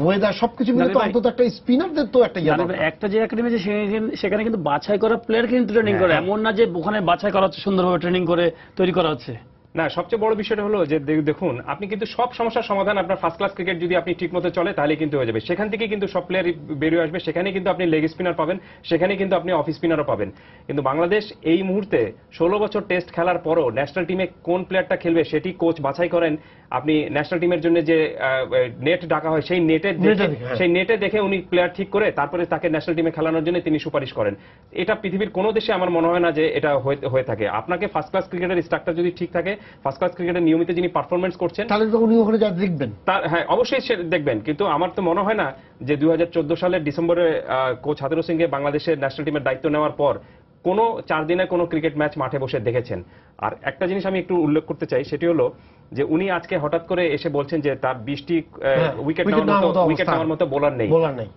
ওয়েদার সবকিছু মিলে তো ভাই, অন্তত একটা স্পিনারদের তো একটা ইয়ে জানেন দরকার। ভাই, একটা যে একাডেমি আছে সেখানে কিন্তু বাছাই করা প্লেয়ার কিন্তু ট্রেনিং করে, এমন না যে ওখানে বাছাই করা হচ্ছে সুন্দরভাবে ট্রেনিং করে তৈরি করা হচ্ছে। না, সবচেয়ে বড় বিষয়টা হলো যে দেখুন আপনি কিন্তু সব সমস্যার সমাধান আপনার ফার্স্ট ক্লাস ক্রিকেট যদি আপনি ঠিকমতো চলে তাহলে কিন্তু হয়ে যাবে। সেখান থেকে কিন্তু সব প্লেয়ার বেরিয়ে আসবে, সেখানে কিন্তু আপনি লেগ স্পিনার পাবেন, সেখানে কিন্তু আপনি অফ স্পিনারও পাবেন। কিন্তু বাংলাদেশ এই মুহূর্তে 16 বছর টেস্ট খেলার পরও ন্যাশনাল টিমে কোন প্লেয়ারটা খেলবে সেটি কোচ বাছাই করেন। আপনি ন্যাশনাল টিমের জন্য যে নেট ডাকা হয় সেই নেটে দেখে উনি প্লেয়ার ঠিক করে তারপরে তাকে ন্যাশনাল টিমে খেলানোর জন্য তিনি সুপারিশ করেন। এটা পৃথিবীর কোনো দেশে আমার মনে হয় না যে এটা হয়ে থাকে। আপনাকে ফার্স্ট ক্লাস ক্রিকেটের স্ট্রাকচার যদি ঠিক থাকে, ফার্স্ট ক্লাস ক্রিকেটের নিয়মিত যিনি পারফরমেন্স করছেন তাহলে তো উনি ওখানে যা দেখবেন তার, হ্যাঁ অবশ্যই সে দেখবেন। কিন্তু আমার তো মনে হয় না যে 2014 সালের ডিসেম্বরে কোচ হাতেরু সিংকে বাংলাদেশের ন্যাশনাল টিমের দায়িত্ব নেওয়ার পর কোনো 4 দিনের কোনো ক্রিকেট ম্যাচ মাঠে বসে দেখেছেন। আর একটা জিনিস আমি একটু উল্লেখ করতে চাই, সেটি হলো যে উনি আজকে হঠাৎ করে এসে বলছেন যে তার 20টি উইকেট নেওয়ার মতো বোলার নেই,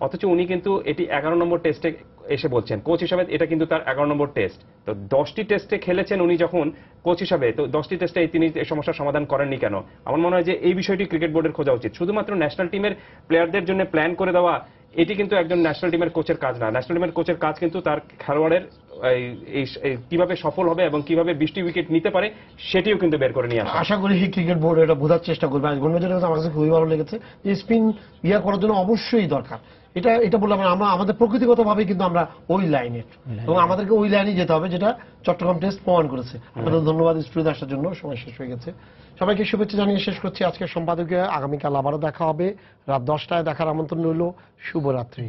অথচ উনি কিন্তু এটি 11 নম্বর টেস্টে এসে বলছেন। কোচ হিসাবে এটা কিন্তু তার 11 নম্বর টেস্ট। তো 10টি টেস্টে খেলেছেন উনি যখন কোচ হিসাবে, তো 10টি টেস্টে তিনি এই সমস্যার সমাধান করেননি কেন? আমার মনে হয় যে এই বিষয়টি ক্রিকেট বোর্ডের খোঁজা উচিত। শুধুমাত্র ন্যাশনাল টিমের প্লেয়ারদের জন্য প্ল্যান করে দেওয়া এটি কিন্তু একজন ন্যাশনাল টিমের কোচের কাজ না। ন্যাশনাল টিমের কোচের কাজ কিন্তু তার খেলোয়াড়ের কিভাবে সফল হবে এবং কিভাবে 20টি উইকেট নিতে পারে সেটিও কিন্তু বের করে নিয়ে আসে। আশা করি ক্রিকেট বোর্ড এটা বোঝার চেষ্টা করবে। আর গণমাধ্যমের কাছে আমার কাছে খুবই ভালো লেগেছে যে স্পিন করার জন্য অবশ্যই দরকার। এটা বললাম আমরা আমাদের প্রকৃতিগতভাবে কিন্তু আমরা ওই লাইনের এবং আমাদেরকে ওই লাইনে যেতে হবে, যেটা চট্টগ্রাম টেস্ট প্রমাণ করেছে। আপনাদের ধন্যবাদ স্টুডিওতে আসার জন্য। সময় শেষ হয়ে গেছে। সবাইকে শুভেচ্ছা জানিয়ে শেষ করছি আজকের সম্পাদকীয়। আগামীকাল আবারও দেখা হবে রাত 10টায়। দেখার আমন্ত্রণ রইল। শুভরাত্রি।